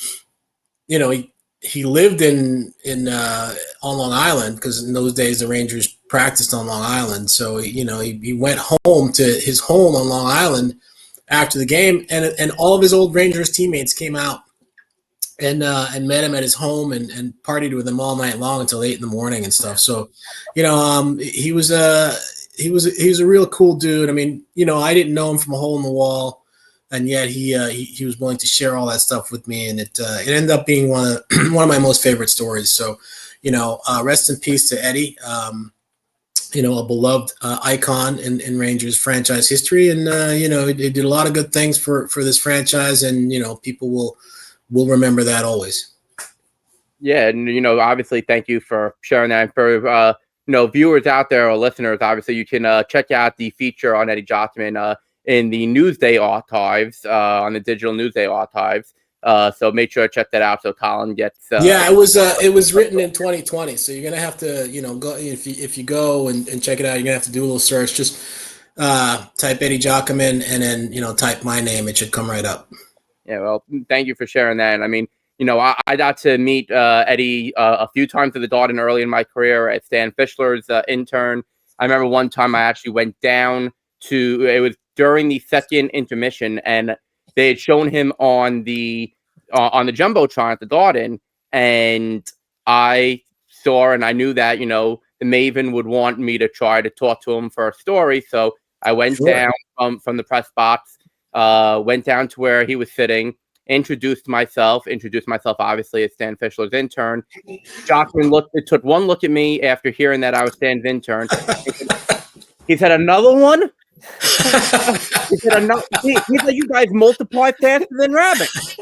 he lived in on Long Island, because in those days the Rangers practiced on Long Island. So he went home to his home on Long Island after the game, and all of his old Rangers teammates came out and met him at his home and partied with him all night long until 8 a.m. and stuff. So he was a real cool dude. I mean, I didn't know him from a hole in the wall, and yet he was willing to share all that stuff with me, and it ended up being one of my most favorite stories. So, rest in peace to Eddie, a beloved icon in Rangers franchise history, and he did a lot of good things for this franchise, and people will remember that always. Yeah, and obviously, thank you for sharing that. And for viewers out there or listeners, obviously, you can check out the feature on Eddie Giacomin in the Newsday archives, on the digital Newsday archives. So make sure to check that out so Colin gets. It was written in 2020, so you're gonna have to go if you go and check it out. You're gonna have to do a little search. Just type Eddie Giacomin and then type my name. It should come right up. Yeah, well, thank you for sharing that. And I mean, I got to meet Eddie a few times at the Garden early in my career as Stan Fischler's intern. I remember one time I actually went down it was during the second intermission, and they had shown him on the Jumbotron at the Garden, and I saw and I knew that, the Maven would want me to try to talk to him for a story. So I went down from the press box, went down to where he was sitting, introduced myself obviously as Stan Fischler's intern. Jockman took one look at me after hearing that I was Stan's intern. He said, "Another one?" He said, he said, "You guys multiply faster than rabbits."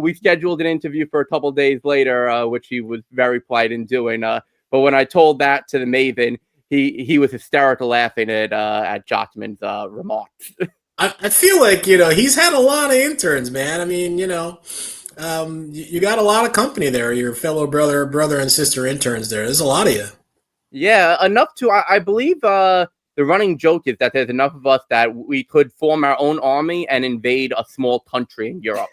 We scheduled an interview for a couple days later, which he was very polite in doing. But when I told that to the Maven, he was hysterical laughing at Jockman's remarks. I feel like he's had a lot of interns, man. I mean, you got a lot of company there. Your fellow brother and sister interns there. There's a lot of you. Yeah, enough to I believe the running joke is that there's enough of us that we could form our own army and invade a small country in Europe.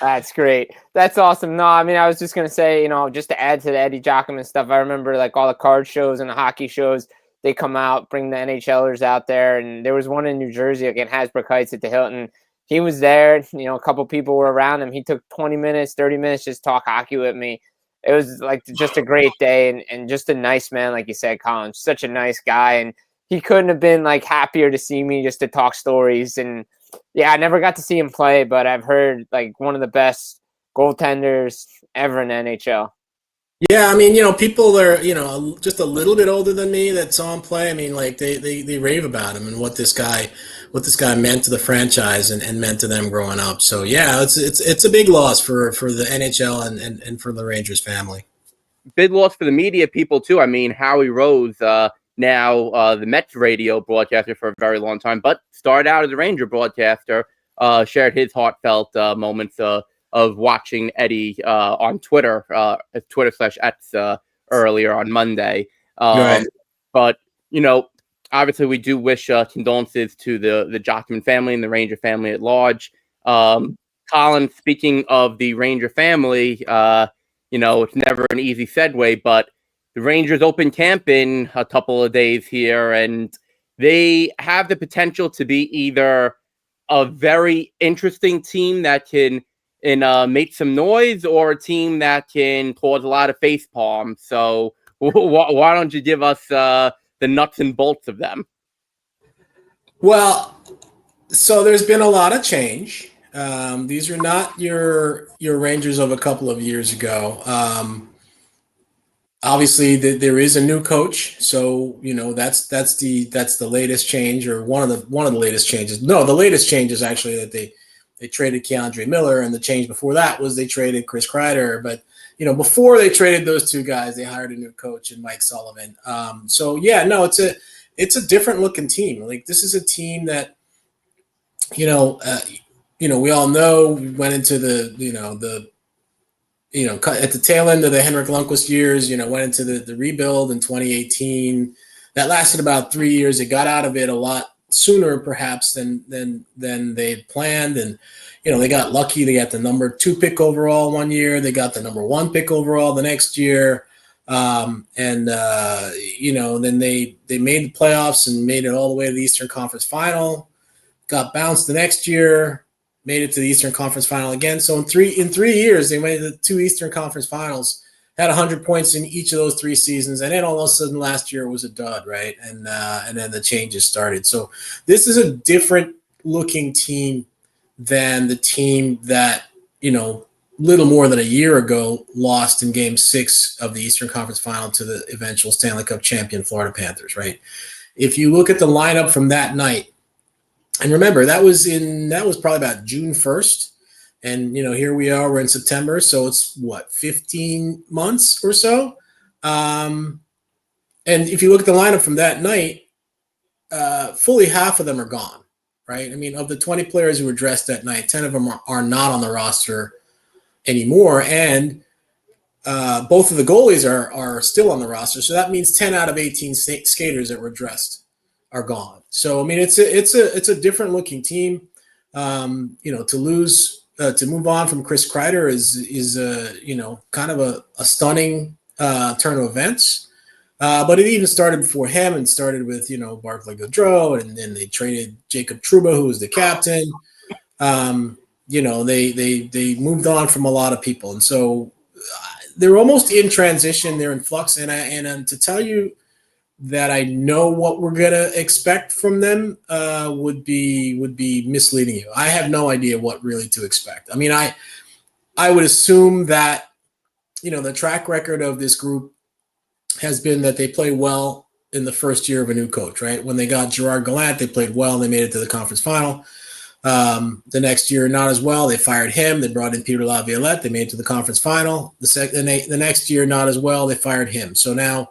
That's great. That's awesome. No, I mean, I was just going to say, just to add to the Eddie Giacomin stuff, I remember like all the card shows and the hockey shows, they come out, bring the NHLers out there. And there was one in New Jersey, like in Hasbrook Heights at the Hilton. He was there, a couple people were around him. He took 20 minutes, 30 minutes, just talk hockey with me. It was like just a great day and just a nice man, like you said, Colin, such a nice guy. And he couldn't have been like happier to see me just to talk stories. And yeah, I never got to see him play, but I've heard like one of the best goaltenders ever in the NHL. Yeah, I mean, people are, just a little bit older than me that saw him play. I mean, like they rave about him and what this guy meant to the franchise and meant to them growing up. So yeah, it's a big loss for the NHL and for the Rangers family. Big loss for the media people too. I mean, Howie Rose, now the Mets radio broadcaster for a very long time, but started out as a Ranger broadcaster, shared his heartfelt moments of watching Eddie on Twitter, Twitter/X earlier on Monday. Right. But, obviously we do wish condolences to the Jockman family and the Ranger family at large. Colin, speaking of the Ranger family, it's never an easy segue, but the Rangers open camp in a couple of days here, and they have the potential to be either a very interesting team that can make some noise, or a team that can cause a lot of face palms. So why don't you give us the nuts and bolts of them? Well, so there's been a lot of change. These are not your Rangers of a couple of years ago. Obviously, there is a new coach, so that's the latest change, or one of the latest changes. No, the latest change is actually that they traded Keandre Miller, and the change before that was they traded Chris Kreider. But before they traded those two guys, they hired a new coach in Mike Sullivan. So yeah, no, it's a different looking team. Like, this is a team that we all know went into the at the tail end of the Henrik Lundqvist years, went into the rebuild in 2018. That lasted about 3 years. It got out of it a lot sooner, perhaps, than they had planned. And, they got lucky. They got the number 2 pick overall one year. They got the number 1 pick overall the next year. Then they made the playoffs and made it all the way to the Eastern Conference Final. Got bounced the next year. Made it to the Eastern Conference Final again. So in 3 years, they made the 2 Eastern Conference Finals, had 100 points in each of those 3 seasons, and then all of a sudden last year was a dud, right? And then the changes started. So this is a different looking team than the team that, little more than a year ago lost in Game 6 of the Eastern Conference Final to the eventual Stanley Cup champion Florida Panthers, right? If you look at the lineup from that night, and remember, that was probably about June 1st. And, here we are, we're in September. So it's 15 months or so. And if you look at the lineup from that night, fully half of them are gone, right? I mean, of the 20 players who were dressed that night, 10 of them are not on the roster anymore. And both of the goalies are still on the roster. So that means 10 out of 18 skaters that were dressed are gone. So I mean, it's a different looking team. To move on from Chris Kreider is kind of a stunning turn of events. But it even started before him, and started with Barclay Goodrow, and then they traded Jacob Trouba, who was the captain. They moved on from a lot of people, and so they're almost in transition. They're in flux, and to tell you that I know what we're gonna expect from them would be misleading you. I have no idea what really to expect. I mean, I would assume that the track record of this group has been that they play well in the first year of a new coach, right? When they got Gerard Gallant, they played well and they made it to the conference final. The next year, not as well. They fired him. They brought in Peter Laviolette. They made it to the conference final. The next year, not as well. They fired him. So now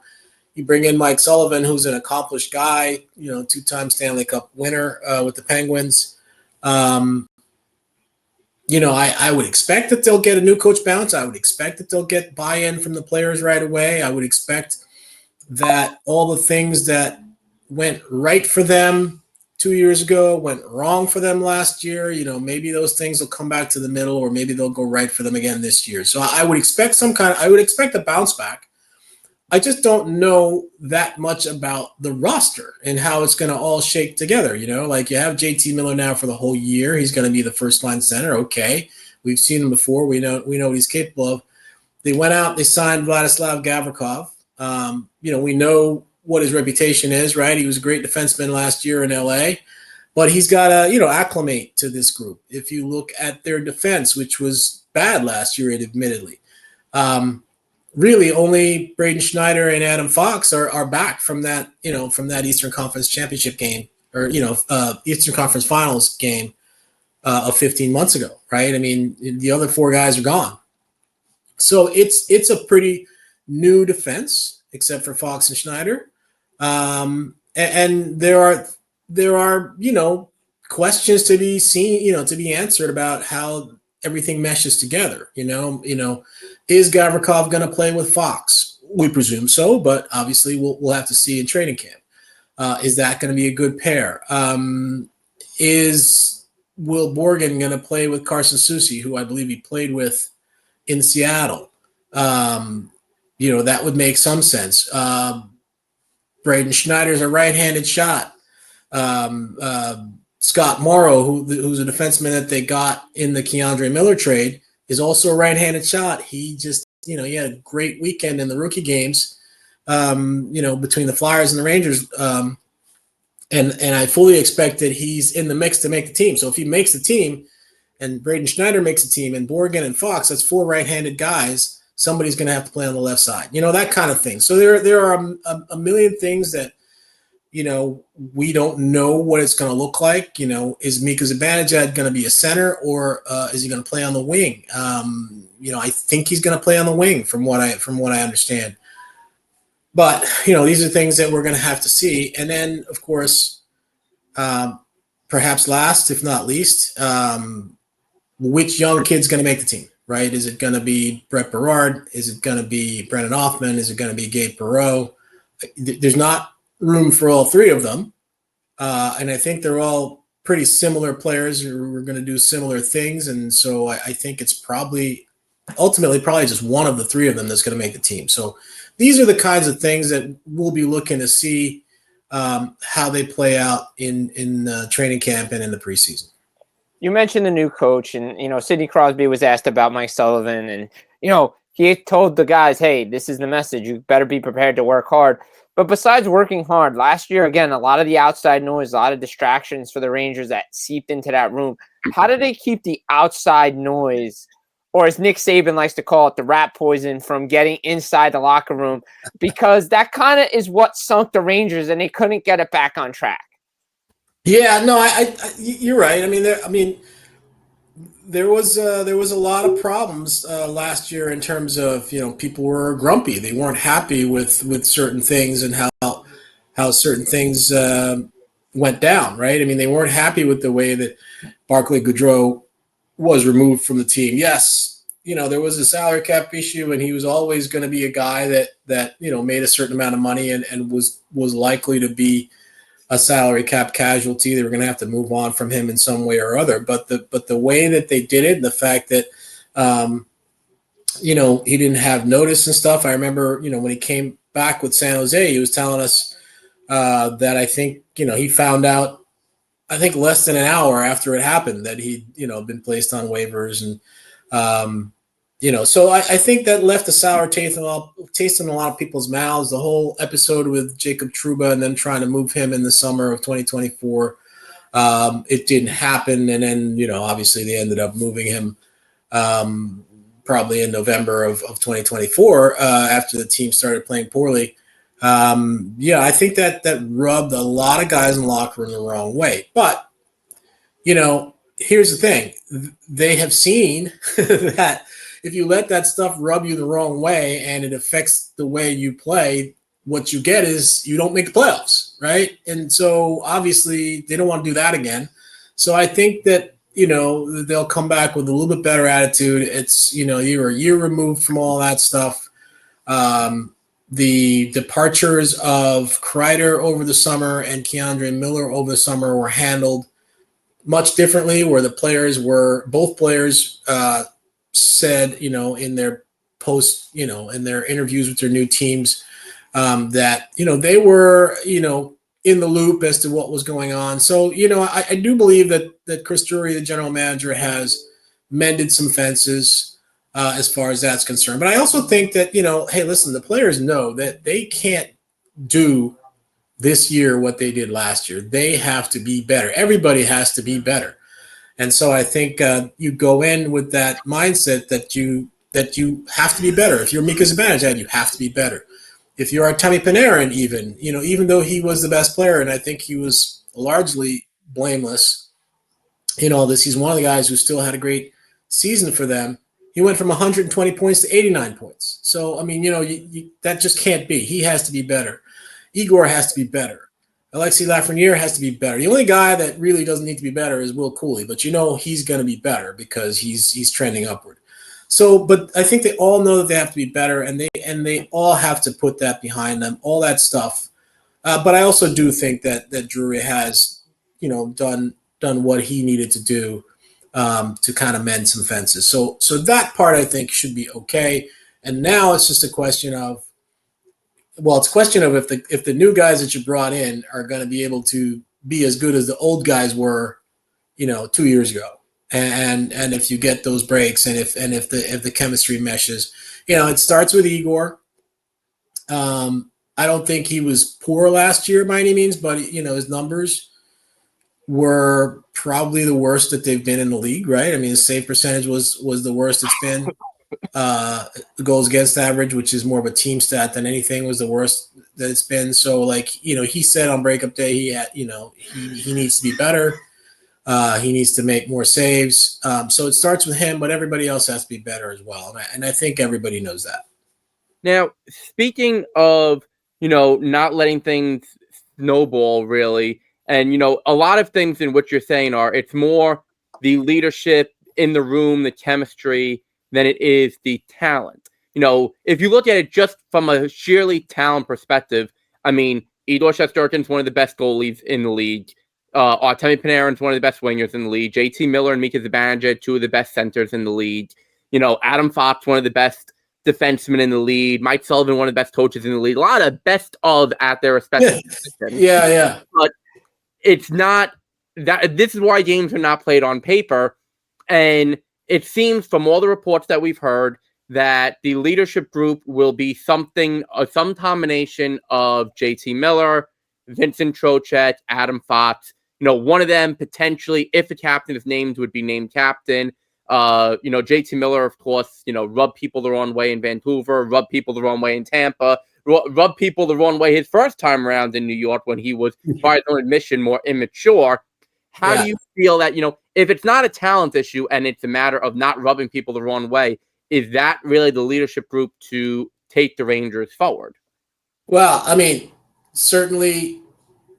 you bring in Mike Sullivan, who's an accomplished guy, 2-time Stanley Cup winner with the Penguins. I would expect that they'll get a new coach bounce. I would expect that they'll get buy-in from the players right away. I would expect that all the things that went right for them 2 years ago went wrong for them last year. Maybe those things will come back to the middle, or maybe they'll go right for them again this year. So I would expect a bounce back. I just don't know that much about the roster and how it's going to all shake together. Like, you have JT Miller now for the whole year. He's going to be the first line center. Okay. We've seen him before. We know what he's capable of. They went out, they signed Vladislav Gavrikov. We know what his reputation is, right? He was a great defenseman last year in LA. but he's got to, acclimate to this group. If you look at their defense, which was bad last year, admittedly, really only Braden Schneider and Adam Fox are back from that, from that Eastern Conference championship game, or, Eastern Conference Finals game of 15 months ago, right? I mean, the other four guys are gone. So it's a pretty new defense, except for Fox and Schneider. And there are, questions to be seen, to be answered about how everything meshes together. Is Gavrikov going to play with Fox? We presume so, but obviously we'll have to see in training camp. Is that going to be a good pair? Is Will Borgen going to play with Carson Soucy, who I believe he played with in Seattle? That would make some sense. Braden Schneider's a right-handed shot. Scott Morrow, who's a defenseman that they got in the Keandre Miller trade, is also a right-handed shot. He just, he had a great weekend in the rookie games, between the Flyers and the Rangers. And I fully expect that he's in the mix to make the team. So if he makes the team and Braden Schneider makes the team and Borgen and Fox, that's four right-handed guys. Somebody's going to have to play on the left side, that kind of thing. So there are a million things that, we don't know what it's going to look like. Is Mika Zibanejad going to be a center, or is he going to play on the wing? I think he's going to play on the wing from what I understand. But, these are things that we're going to have to see. And then, of course, perhaps last, if not least, which young kid's going to make the team, right? Is it going to be Brett Berard? Is it going to be Brennan Hoffman? Is it going to be Gabe Perreault? There's not room for all three of them. And I think they're all pretty similar players who are going to do similar things. And so I think it's ultimately just one of the three of them that's going to make the team. So these are the kinds of things that we'll be looking to see how they play out in training camp and in the preseason. You mentioned the new coach, and, Sidney Crosby was asked about Mike Sullivan, and, he told the guys, hey, this is the message. You better be prepared to work hard. But besides working hard, last year, again, a lot of the outside noise, a lot of distractions for the Rangers that seeped into that room. How do they keep the outside noise, or as Nick Saban likes to call it, the rat poison, from getting inside the locker room? Because that kind of is what sunk the Rangers, and they couldn't get it back on track. Yeah, no, you're right. There was a lot of problems last year in terms of, people were grumpy. They weren't happy with certain things and how certain things went down, right? They weren't happy with the way that Barclay Goodrow was removed from the team. Yes, there was a salary cap issue, and he was always going to be a guy that made a certain amount of money and was likely to be a salary cap casualty. They were going to have to move on from him in some way or other. But the way that they did it, and the fact that he didn't have notice and stuff. I remember when he came back with San Jose, he was telling us that I think he found out, I think less than an hour after it happened, that he'd been placed on waivers, and so I think that left a sour taste in a lot of people's mouths. The whole episode with Jacob Trouba and them trying to move him in the summer of 2024, it didn't happen. And then, obviously they ended up moving him probably in November of 2024 after the team started playing poorly. I think that rubbed a lot of guys in the locker room the wrong way. But, here's the thing. They have seen that if you let that stuff rub you the wrong way and it affects the way you play, what you get is you don't make the playoffs, right? And so obviously they don't want to do that again. So I think that, they'll come back with a little bit better attitude. It's, you're a year removed from all that stuff. The departures of Kreider over the summer and Keandre Miller over the summer were handled much differently, where both players said, in their post, in their interviews with their new teams, that, they were, in the loop as to what was going on. So, I do believe that Chris Drury, the general manager, has mended some fences as far as that's concerned. But I also think that, hey, listen, the players know that they can't do this year what they did last year. They have to be better. Everybody has to be better. And so I think you go in with that mindset that you have to be better. If you're Mika Zibanejad, you have to be better. If you're Artemi Panarin, even though he was the best player, and I think he was largely blameless in all this, he's one of the guys who still had a great season for them. He went from 120 points to 89 points. So, I mean, that just can't be. He has to be better. Igor has to be better. Alexei Lafreniere has to be better. The only guy that really doesn't need to be better is Will Cooley, but he's going to be better because he's trending upward. So, but I think they all know that they have to be better, and they all have to put that behind them, all that stuff. But I also do think that Drury has, done what he needed to do to kind of mend some fences. So that part I think should be okay. And now it's just a question of, if the new guys that you brought in are going to be able to be as good as the old guys were, 2 years ago. And if you get those breaks and if the chemistry meshes, it starts with Igor. I don't think he was poor last year by any means, but his numbers were probably the worst that they've been in the league, right? I mean, his save percentage was the worst it's been. The goals against average, which is more of a team stat than anything, was the worst that it's been. So, he said on breakup day he had, he needs to be better. He needs to make more saves. So it starts with him, but everybody else has to be better as well. And I think everybody knows that. Now, speaking of, not letting things snowball really, and, a lot of things in what you're saying it's more the leadership in the room, the chemistry, than it is the talent. If you look at it just from a sheerly talent perspective, I mean, Igor Shesterkin's one of the best goalies in the league. Artemi Panarin's one of the best wingers in the league. JT Miller and Mika Zibanejad, two of the best centers in the league. Adam Fox, one of the best defensemen in the league. Mike Sullivan, one of the best coaches in the league. A lot of best of at their respective positions. Yeah. But it's not that. This is why games are not played on paper. And it seems from all the reports that we've heard that the leadership group will be some combination of JT Miller, Vincent Trocheck, Adam Fox. One of them potentially, if the captain is named, would be named captain. JT Miller, of course, rubbed people the wrong way in Vancouver, rubbed people the wrong way in Tampa, rubbed people the wrong way his first time around in New York when he was, by his own admission, more immature. How do you feel that, if it's not a talent issue and it's a matter of not rubbing people the wrong way, is that really the leadership group to take the Rangers forward? Well, I mean, certainly,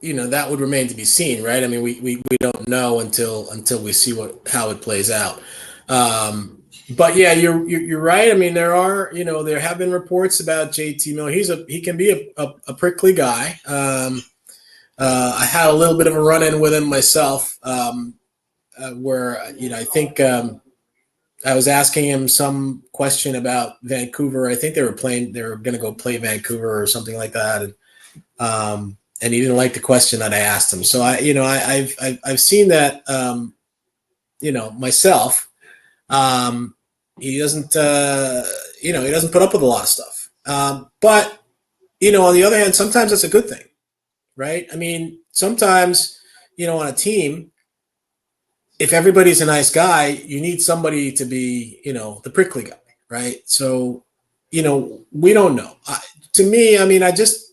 that would remain to be seen, right? I mean, we don't know until we see how it plays out. But yeah, you're right. I mean, there have been reports about JT Miller. He can be a prickly guy. I had a little bit of a run-in with him myself, where I think I was asking him some question about Vancouver. I think they were going to go play Vancouver or something like that, and he didn't like the question that I asked him. So I've seen that myself. He doesn't he doesn't put up with a lot of stuff. But on the other hand, sometimes that's a good thing. Right? I mean, sometimes, on a team, if everybody's a nice guy, you need somebody to be, the prickly guy, right? So, we don't know. To me, I mean, I just,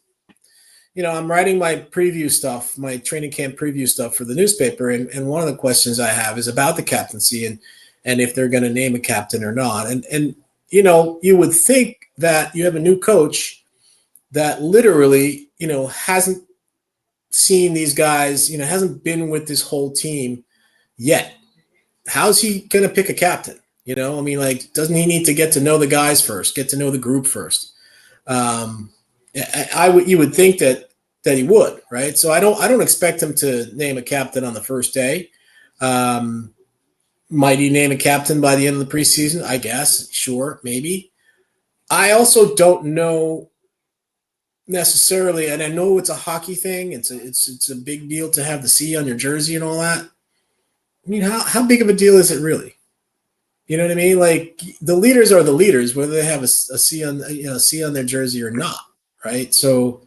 I'm writing my preview stuff, my training camp preview stuff for the newspaper, and one of the questions I have is about the captaincy and if they're going to name a captain or not. And you would think that you have a new coach that literally, hasn't seen these guys, hasn't been with this whole team yet. How's he going to pick a captain? I mean, doesn't he need to get to know the guys first, get to know the group first? You would think that he would, right? So I don't expect him to name a captain on the first day. Might he name a captain by the end of the preseason? I guess, sure, maybe. I also don't know necessarily, and I know it's a hockey thing. It's a big deal to have the C on your jersey and all that. I mean, how big of a deal is it really? You know what I mean? The leaders are the leaders, whether they have a C on C on their jersey or not, right? So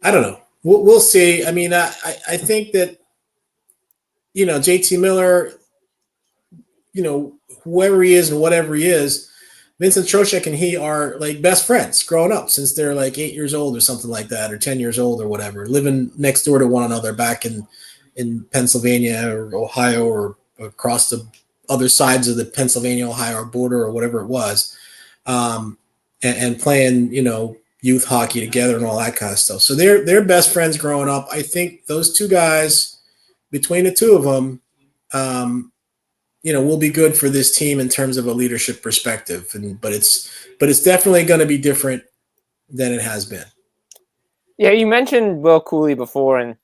I don't know. we'll see. I mean, I think that, JT Miller, whoever he is and whatever he is, Vincent Trocheck and he are like best friends growing up since they're like 8 years old or something like that, or 10 years old or whatever, living next door to one another back in Pennsylvania or Ohio or across the other sides of the Pennsylvania-Ohio border or whatever it was, and playing, youth hockey together and all that kind of stuff. So they're best friends growing up. I think those two guys, between the two of them, will be good for this team in terms of a leadership perspective. But it's definitely going to be different than it has been. Yeah, you mentioned Will Cooley before and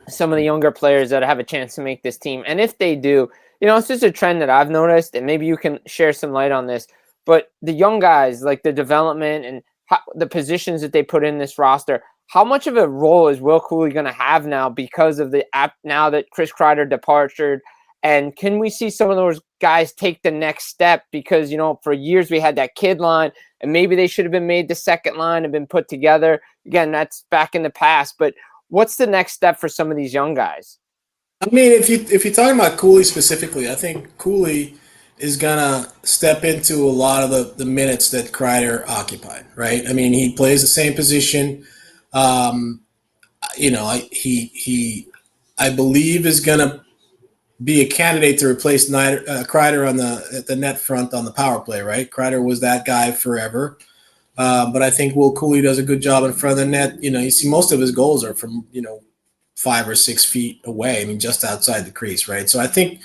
some of the younger players that have a chance to make this team. And if they do, it's just a trend that I've noticed, and maybe you can share some light on this. But the young guys, like the development and the positions that they put in this roster, how much of a role is Will Cooley going to have now because of the app now that Chris Kreider departed? And can we see some of those guys take the next step? Because, for years we had that kid line, and maybe they should have been made the second line and been put together. Again, that's back in the past. But what's the next step for some of these young guys? I mean, if you're talking about Cooley specifically, I think Cooley is gonna step into a lot of the minutes that Kreider occupied, right? I mean, he plays the same position. He I believe is gonna be a candidate to replace Kreider at the net front on the power play, right? Kreider was that guy forever. But I think Will Cooley does a good job in front of the net. You see most of his goals are from, 5 or 6 feet away. I mean, just outside the crease, right? So I think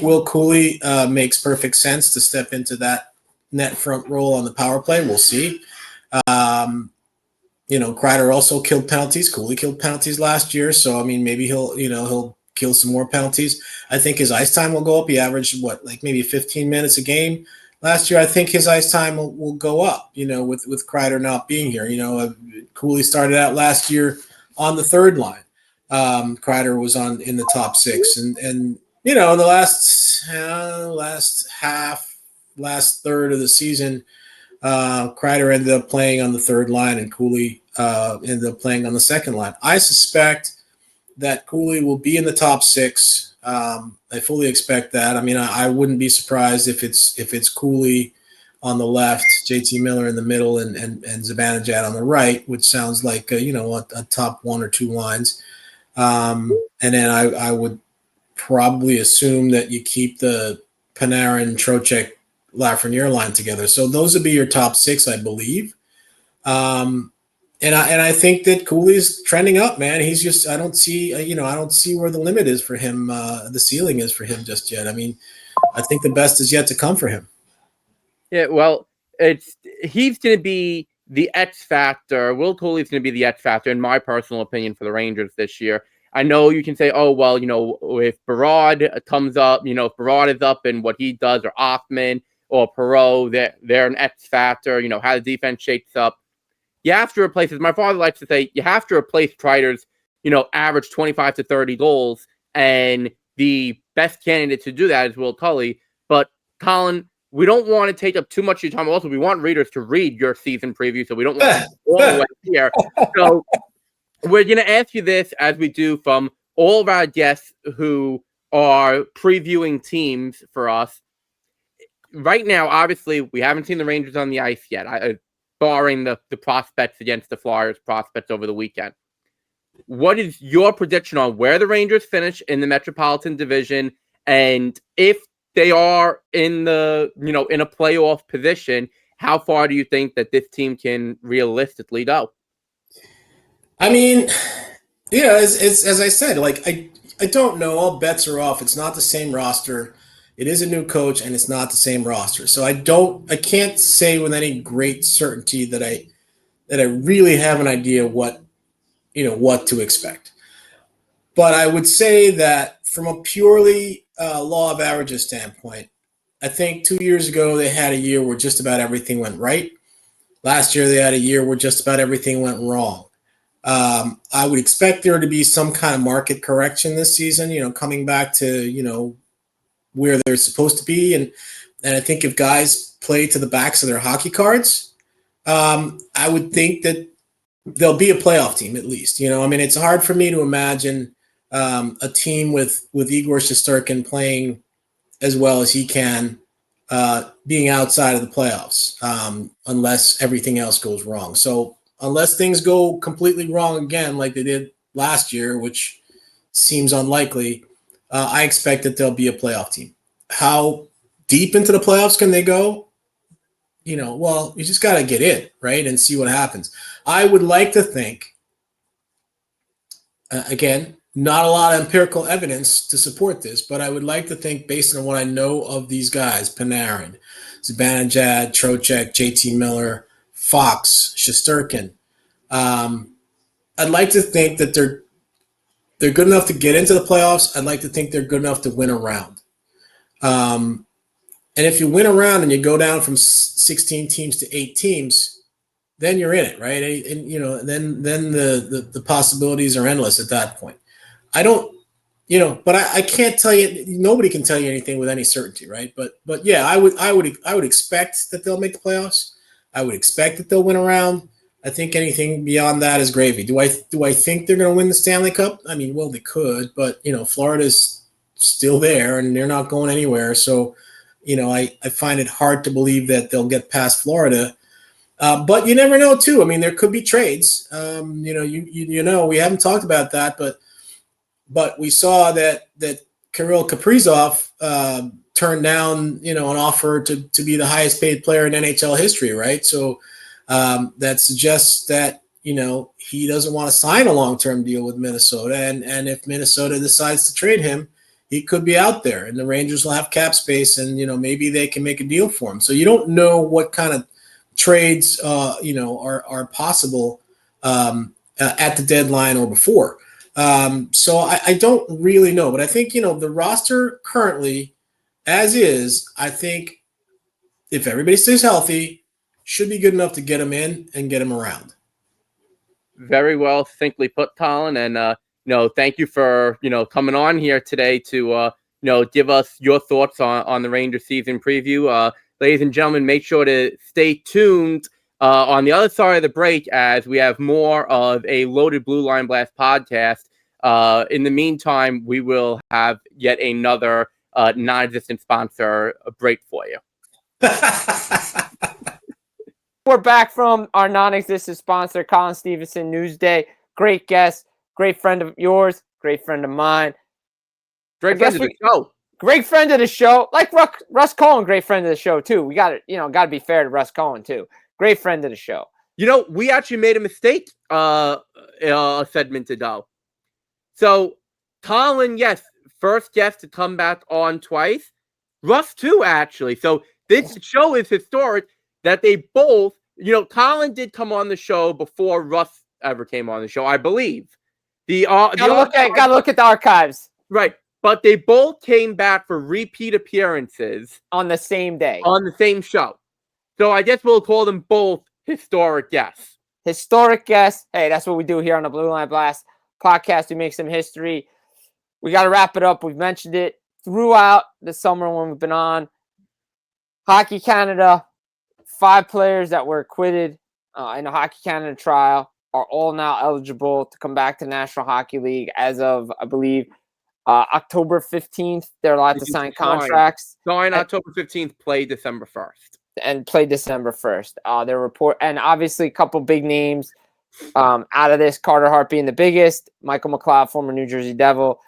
Will Cooley makes perfect sense to step into that net front role on the power play. We'll see. Kreider also killed penalties. Cooley killed penalties last year. So, I mean, maybe he'll kill some more penalties. I think his ice time will go up. He averaged maybe 15 minutes a game last year. I think his ice time will go up, with Kreider not being here. Cooley started out last year on the third line. Kreider was in the top 6, and in the last third of the season, Kreider ended up playing on the third line, and Cooley ended up playing on the second line. I suspect that Cooley will be in the top 6. I fully expect that. I mean, I wouldn't be surprised if it's Cooley on the left, JT Miller in the middle, and Zibanejad on the right, which sounds like a top 1 or 2 lines. And then I would probably assume that you keep the Panarin, Trocheck, Lafreniere line together. So those would be your top 6, I believe. And I think that Cooley's trending up, man. He's just, I don't see where the limit is for him. The ceiling is for him just yet. I mean, I think the best is yet to come for him. Yeah, well, he's going to be the X factor. Will Cooley's going to be the X factor, in my personal opinion, for the Rangers this year. I know you can say, oh, well, if Barad comes up, if Barad is up and what he does, or Offman or Perreault, they're an X factor, how the defense shakes up. You have to replace, as my father likes to say, you have to replace Kreider's, average 25 to 30 goals. And the best candidate to do that is Will Cooley. But, Colin, we don't want to take up too much of your time. Also, we want readers to read your season preview, so we don't want to all the way here. So we're going to ask you this, as we do from all of our guests who are previewing teams for us. Right now, obviously, we haven't seen the Rangers on the ice yet, barring the prospects against the Flyers prospects over the weekend. What is your prediction on where the Rangers finish in the Metropolitan Division, and if they are in the, in a playoff position, how far do you think that this team can realistically go? I mean, as I said, I don't know. All bets are off. It's not the same roster. It is a new coach, and it's not the same roster. So I can't say with any great certainty that I really have an idea what to expect. But I would say that from a purely law of averages standpoint, I think 2 years ago they had a year where just about everything went right. Last year they had a year where just about everything went wrong. I would expect there to be some kind of market correction this season, coming back to, where they're supposed to be. And I think if guys play to the backs of their hockey cards, I would think that they'll be a playoff team at least. You know, I mean, it's hard for me to imagine a team with Igor Shesterkin playing as well as he can, being outside of the playoffs, unless everything else goes wrong. So unless things go completely wrong again, like they did last year, which seems unlikely, I expect that they'll be a playoff team. How deep into the playoffs can they go? You know, well, you just got to get in, right, and see what happens. I would like to think, again, not a lot of empirical evidence to support this, but I would like to think, based on what I know of these guys, Panarin, Zibanejad, Trocheck, JT Miller, Fox, Shesterkin, I'd like to think that they're good enough to get into the playoffs. I'd like to think they're good enough to win a round. And if you win a round and you go down from 16 teams to 8 teams, then you're in it, right? And you know, then the possibilities are endless at that point. I don't, you know, but I can't tell you. Nobody can tell you anything with any certainty, right? But yeah, I would expect that they'll make the playoffs. I would expect that they'll win a round. I think anything beyond that is gravy. Do I think they're going to win the Stanley Cup? I mean, well, they could, but you know, Florida's still there and they're not going anywhere. So, you know, I find it hard to believe that they'll get past Florida. But you never know, too. I mean, there could be trades. You know, you know, we haven't talked about that, but we saw that Kirill Kaprizov turned down, you know, an offer to be the highest paid player in NHL history, right? So that suggests that, you know, he doesn't want to sign a long-term deal with Minnesota, and if Minnesota decides to trade him, he could be out there, and the Rangers will have cap space, and you know, maybe they can make a deal for him. So you don't know what kind of trades, you know, are possible at the deadline or before. So I don't really know, but I think, you know, the roster currently, as is, I think if everybody stays healthy, should be good enough to get them in and get them around. Very well, succinctly put, Colin. And you know, thank you for, you know, coming on here today to you know, give us your thoughts on the Rangers season preview. Ladies and gentlemen, make sure to stay tuned on the other side of the break as we have more of a Loaded Blue Line Blast podcast. In the meantime, we will have yet another non-existent sponsor break for you. We're back from our non-existent sponsor, Colin Stephenson, Newsday. Great guest, great friend of yours, great friend of mine. Great friend of the show. Great friend of the show. Like Russ Cohen, great friend of the show, too. We got to, you know, got to be fair to Russ Cohen, too. Great friend of the show. You know, we actually made a mistake a segment ago. So, Colin, yes, first guest to come back on twice. Russ, too, actually. So, this show is historic that they both, you know, Colin did come on the show before Russ ever came on the show, I believe. Gotta look at the archives. Right. But they both came back for repeat appearances. On the same day. On the same show. So I guess we'll call them both historic guests. Historic guests. Hey, that's what we do here on the Blue Line Blast podcast. We make some history. We got to wrap it up. We've mentioned it throughout the summer when we've been on. Hockey Canada, 5 players that were acquitted in the Hockey Canada trial are all now eligible to come back to National Hockey League as of, I believe, October 15th. They're allowed to sign contracts. Sign October 15th, play December 1st. And play December 1st. Their report, and obviously a couple big names out of this, Carter Hart being the biggest, Michael McLeod, former New Jersey Devil,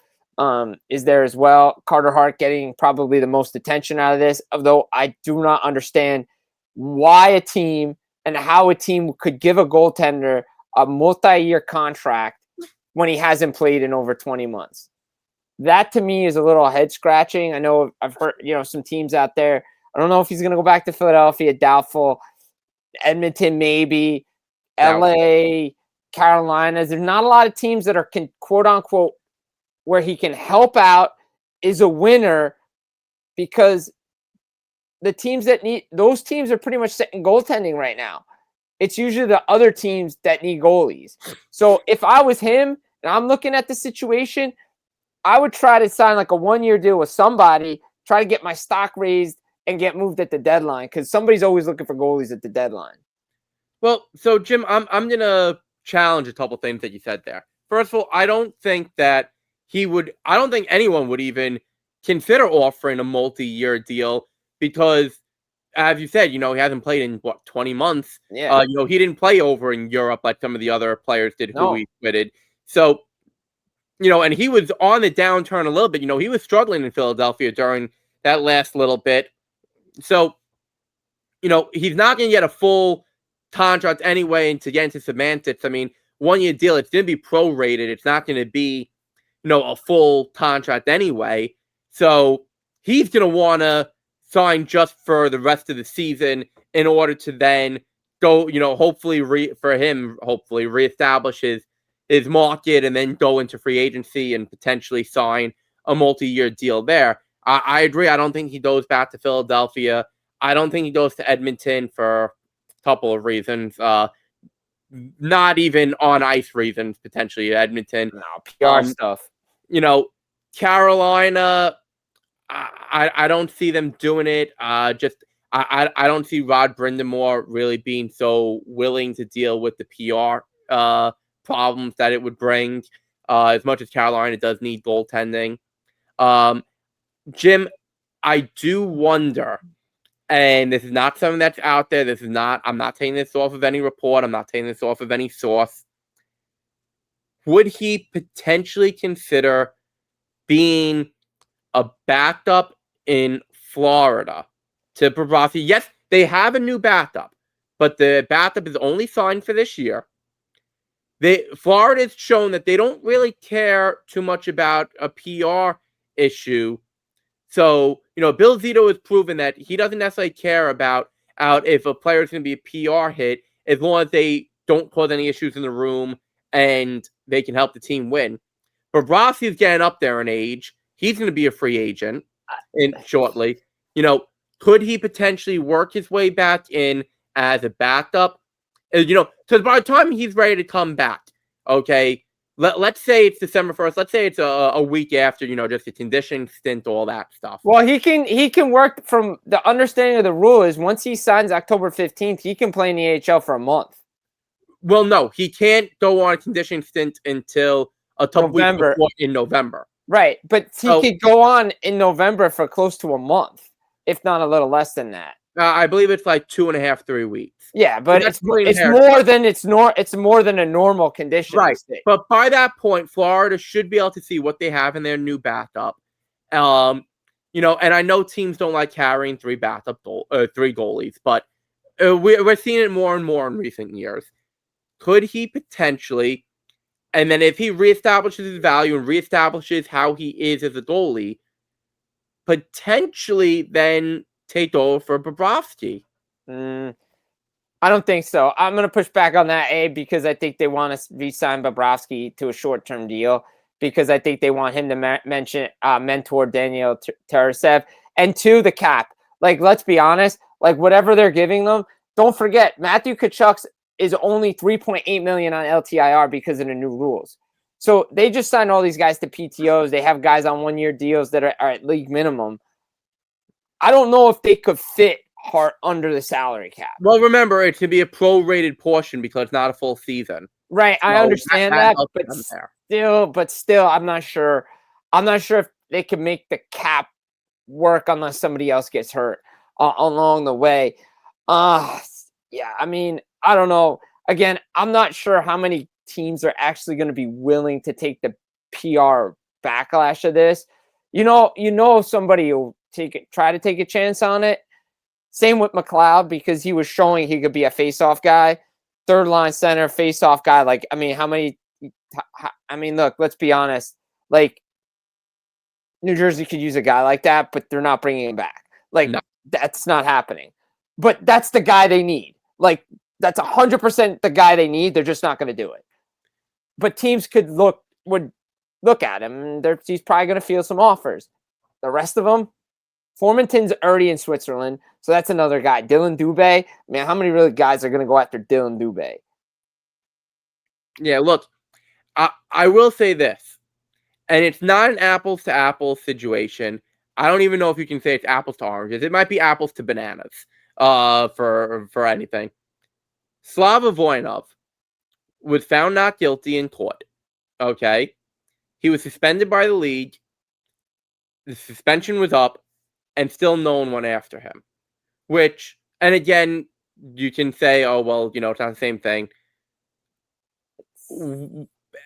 is there as well. Carter Hart getting probably the most attention out of this, although I do not understand why a team and how a team could give a goaltender a multi-year contract when he hasn't played in over 20 months. That to me is a little head scratching. I know I've heard, you know, some teams out there. I don't know if he's going to go back to Philadelphia, doubtful. Edmonton, maybe. LA, Carolina. There's not a lot of teams that are quote unquote where he can help out, is a winner, because the teams that need, those teams are pretty much setting goaltending right now. It's usually the other teams that need goalies. So if I was him and I'm looking at the situation, I would try to sign like a 1-year deal with somebody, try to get my stock raised and get moved at the deadline, because somebody's always looking for goalies at the deadline. Well, so Jim, I'm gonna challenge a couple things that you said there. First of all, I don't think anyone would even consider offering a multi-year deal because, as you said, he hasn't played in 20 months. Yeah. He didn't play over in Europe like some of the other players did who he quitted. So, and he was on the downturn a little bit. He was struggling in Philadelphia during that last little bit. So, he's not going to get a full contract anyway. And to get into semantics, I mean, 1-year deal, it's going to be prorated. It's not going to be, a full contract anyway. So he's going to want to sign just for the rest of the season in order to then go, hopefully reestablish his market and then go into free agency and potentially sign a multi-year deal there. I agree. I don't think he goes back to Philadelphia. I don't think he goes to Edmonton for a couple of reasons. Not even on ice reasons, potentially Edmonton. No, PR stuff. Carolina, I don't see them doing it. I don't see Rod Brindamore really being so willing to deal with the PR problems that it would bring, as much as Carolina does need goaltending. Jim, I do wonder, and this is not something that's out there. I'm not taking this off of any report. I'm not taking this off of any source. Would he potentially consider being a backup in Florida to Bobrovsky? Yes, they have a new backup, but the backup is only signed for this year. Florida's shown that they don't really care too much about a PR issue. So, Bill Zito has proven that he doesn't necessarily care about if a player is going to be a PR hit, as long as they don't cause any issues in the room and they can help the team win. Bobrovsky's getting up there in age. He's going to be a free agent shortly. Could he potentially work his way back in as a backup? Because by the time he's ready to come back, okay, let's say it's December 1st. Let's say it's a week after, just a conditioning stint, all that stuff. Well, he can work. From the understanding of the rule is once he signs October 15th, he can play in the AHL for a month. Well, no, he can't go on a conditioning stint until a couple weeks in November. Right, but he could go on in November for close to a month, if not a little less than that. I believe it's like 2.5, 3 weeks. Yeah, but it's more than a normal condition. Right, but by that point, Florida should be able to see what they have in their new backup. And I know teams don't like carrying three goalies, but we're seeing it more and more in recent years. Could he potentially, and then if he reestablishes his value and reestablishes how he is as a goalie, potentially then take over for Bobrovsky? I don't think so. I'm going to push back on that, because I think they want to re-sign Bobrovsky to a short-term deal, because I think they want him to mentor Daniel Tarasev. And 2, the cap. Like, let's be honest, like whatever they're giving them, don't forget, Matthew Tkachuk is only $3.8 million on LTIR because of the new rules. So they just signed all these guys to PTOs. They have guys on 1-year deals that are at league minimum. I don't know if they could fit Hart under the salary cap. Well, remember, it could be a prorated portion because it's not a full season. Right, I understand that, but still, I'm not sure. I'm not sure if they can make the cap work unless somebody else gets hurt along the way. Yeah, I mean, I don't know. Again, I'm not sure how many teams are actually going to be willing to take the PR backlash of this. Somebody will try to take a chance on it. Same with McLeod, because he was showing he could be a face-off guy, third line center, face-off guy. Like, I mean, look, let's be honest. Like, New Jersey could use a guy like that, but they're not bringing him back. Like, no. That's not happening. But that's the guy they need. Like, that's 100% the guy they need. They're just not going to do it. But teams would look at him, and he's probably going to feel some offers. The rest of them, Formanton's already in Switzerland, so that's another guy. Dylan Dubé. Man, how many really guys are going to go after Dylan Dubé? Yeah, look, I will say this, and it's not an apples to apples situation. I don't even know if you can say it's apples to oranges. It might be apples to bananas for anything. Slava Voinov was found not guilty in court. Okay. He was suspended by the league. The suspension was up, and still no one went after him. Which, and again, you can say, oh, well, it's not the same thing.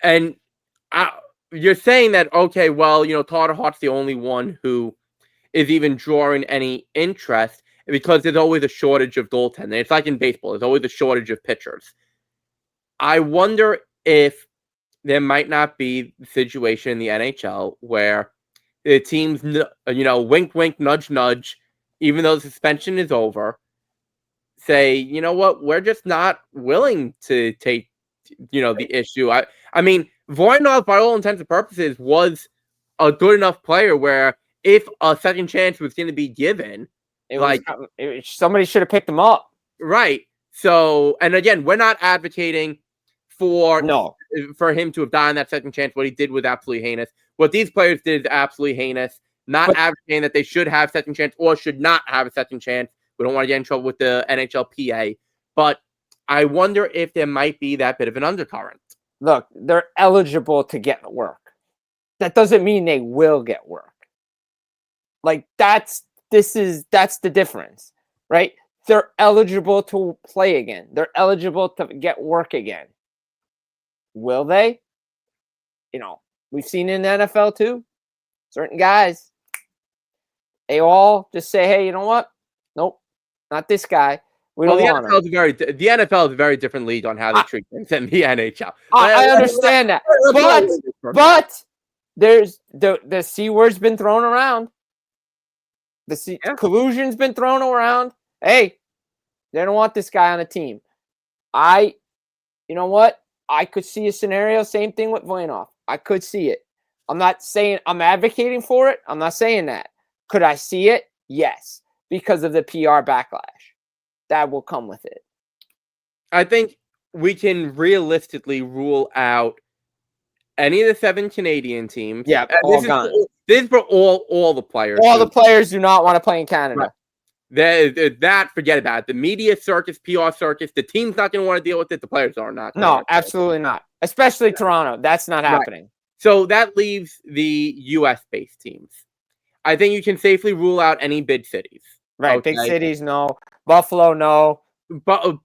And you're saying that, okay, well, Carter Hart's the only one who is even drawing any interest because there's always a shortage of goaltending. It's like in baseball. There's always a shortage of pitchers. I wonder if there might not be a situation in the NHL where the teams, wink, wink, nudge, nudge, even though the suspension is over, say, you know what, we're just not willing to take, the issue. I mean, Voynov, by all intents and purposes, was a good enough player where if a second chance was going to be given, somebody should have picked him up. Right. So, and again, we're not advocating for him to have died on that second chance. What he did was absolutely heinous. What these players did is absolutely heinous. Not advocating that they should have a second chance or should not have a second chance. We don't want to get in trouble with the NHLPA. But I wonder if there might be that bit of an undercurrent. Look, they're eligible to get work. That doesn't mean they will get work. Like, that's the difference, right? They're eligible to play again. They're eligible to get work again. Will they? We've seen in the NFL too. Certain guys, they all just say, hey, you know what? Nope, not this guy. We don't want him. The NFL is a very different league on how they treat things than the NHL. I understand that. But there's the C word's been thrown around. Collusion's been thrown around. Hey, they don't want this guy on a team. You know what? I could see a scenario, same thing with Voynov. I could see it. I'm not saying I'm advocating for it. I'm not saying that. Could I see it? Yes, because of the PR backlash that will come with it. I think we can realistically rule out any of the 7 Canadian teams. Yeah, all gone. This is for all the players. All the players do not want to play in Canada. Right. That, forget about it. The media circus, PR circus, the team's not going to want to deal with it. The players are not. No, absolutely not. Especially Toronto. That's not happening. So that leaves the U.S.-based teams. I think you can safely rule out any big cities. Right, okay? Big cities, no. Buffalo, no. But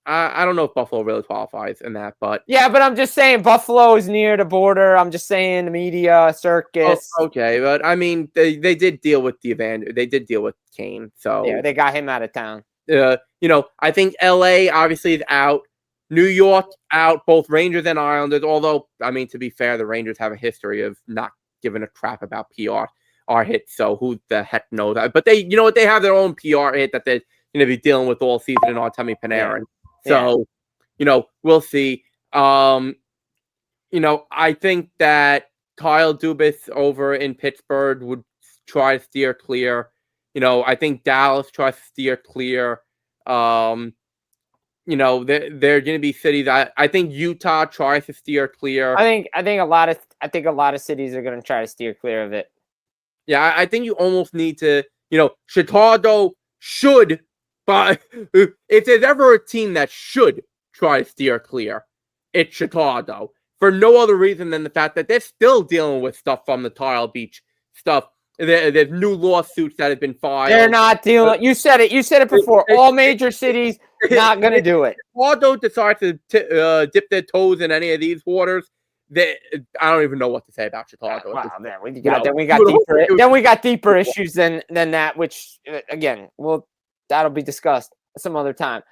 I don't know if Buffalo really qualifies in that, but yeah, but I'm just saying Buffalo is near the border. I'm just saying the media circus. Oh, okay, but I mean they did deal with they did deal with Kane, so yeah, they got him out of town. I think LA obviously is out. New York out, both Rangers and Islanders. Although, I mean, to be fair, the Rangers have a history of not giving a crap about PR hits, so who the heck knows that? But they, they have their own PR hit that they're going to be dealing with all season in Artemi Panarin. Yeah. So, we'll see. I think that Kyle Dubas over in Pittsburgh would try to steer clear. I think Dallas tries to steer clear. They're going to be cities. I think Utah tries to steer clear. I think a lot of cities are going to try to steer clear of it. Yeah, I think you almost need to, Chicago should, but if there's ever a team that should try to steer clear, it's Chicago. For no other reason than the fact that they're still dealing with stuff from the Tile Beach stuff. There's new lawsuits that have been filed. They're not dealing. You said it before. All major cities not going to do it. Chicago decides to dip their toes in any of these waters. I don't even know what to say about Chicago. Wow, then we got deeper issues than that, which again, that'll be discussed some other time.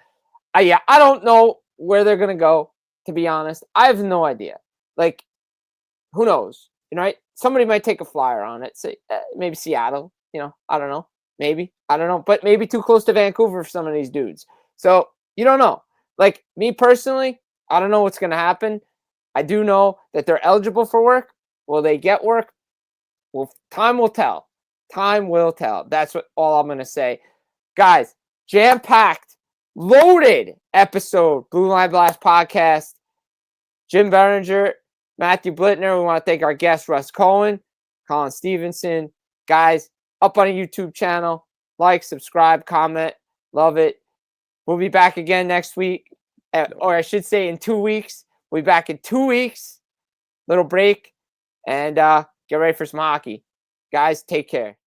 I don't know where they're gonna go. To be honest, I have no idea. Like, who knows? Right? Somebody might take a flyer on it. Say maybe Seattle. I don't know. Maybe I don't know, but maybe too close to Vancouver for some of these dudes. So you don't know. Like me personally, I don't know what's gonna happen. I do know that they're eligible for work. Will they get work? Well, time will tell. Time will tell. That's all I'm going to say. Guys, jam-packed, loaded episode, Blue Line Blast podcast. Jim Biringer, Matthew Blittner. We want to thank our guest, Russ Cohen, Colin Stephenson. Guys, up on a YouTube channel. Like, subscribe, comment. Love it. We'll be back again next week. or I should say in 2 weeks. We'll be back in 2 weeks. Little break, and get ready for some hockey. Guys, take care.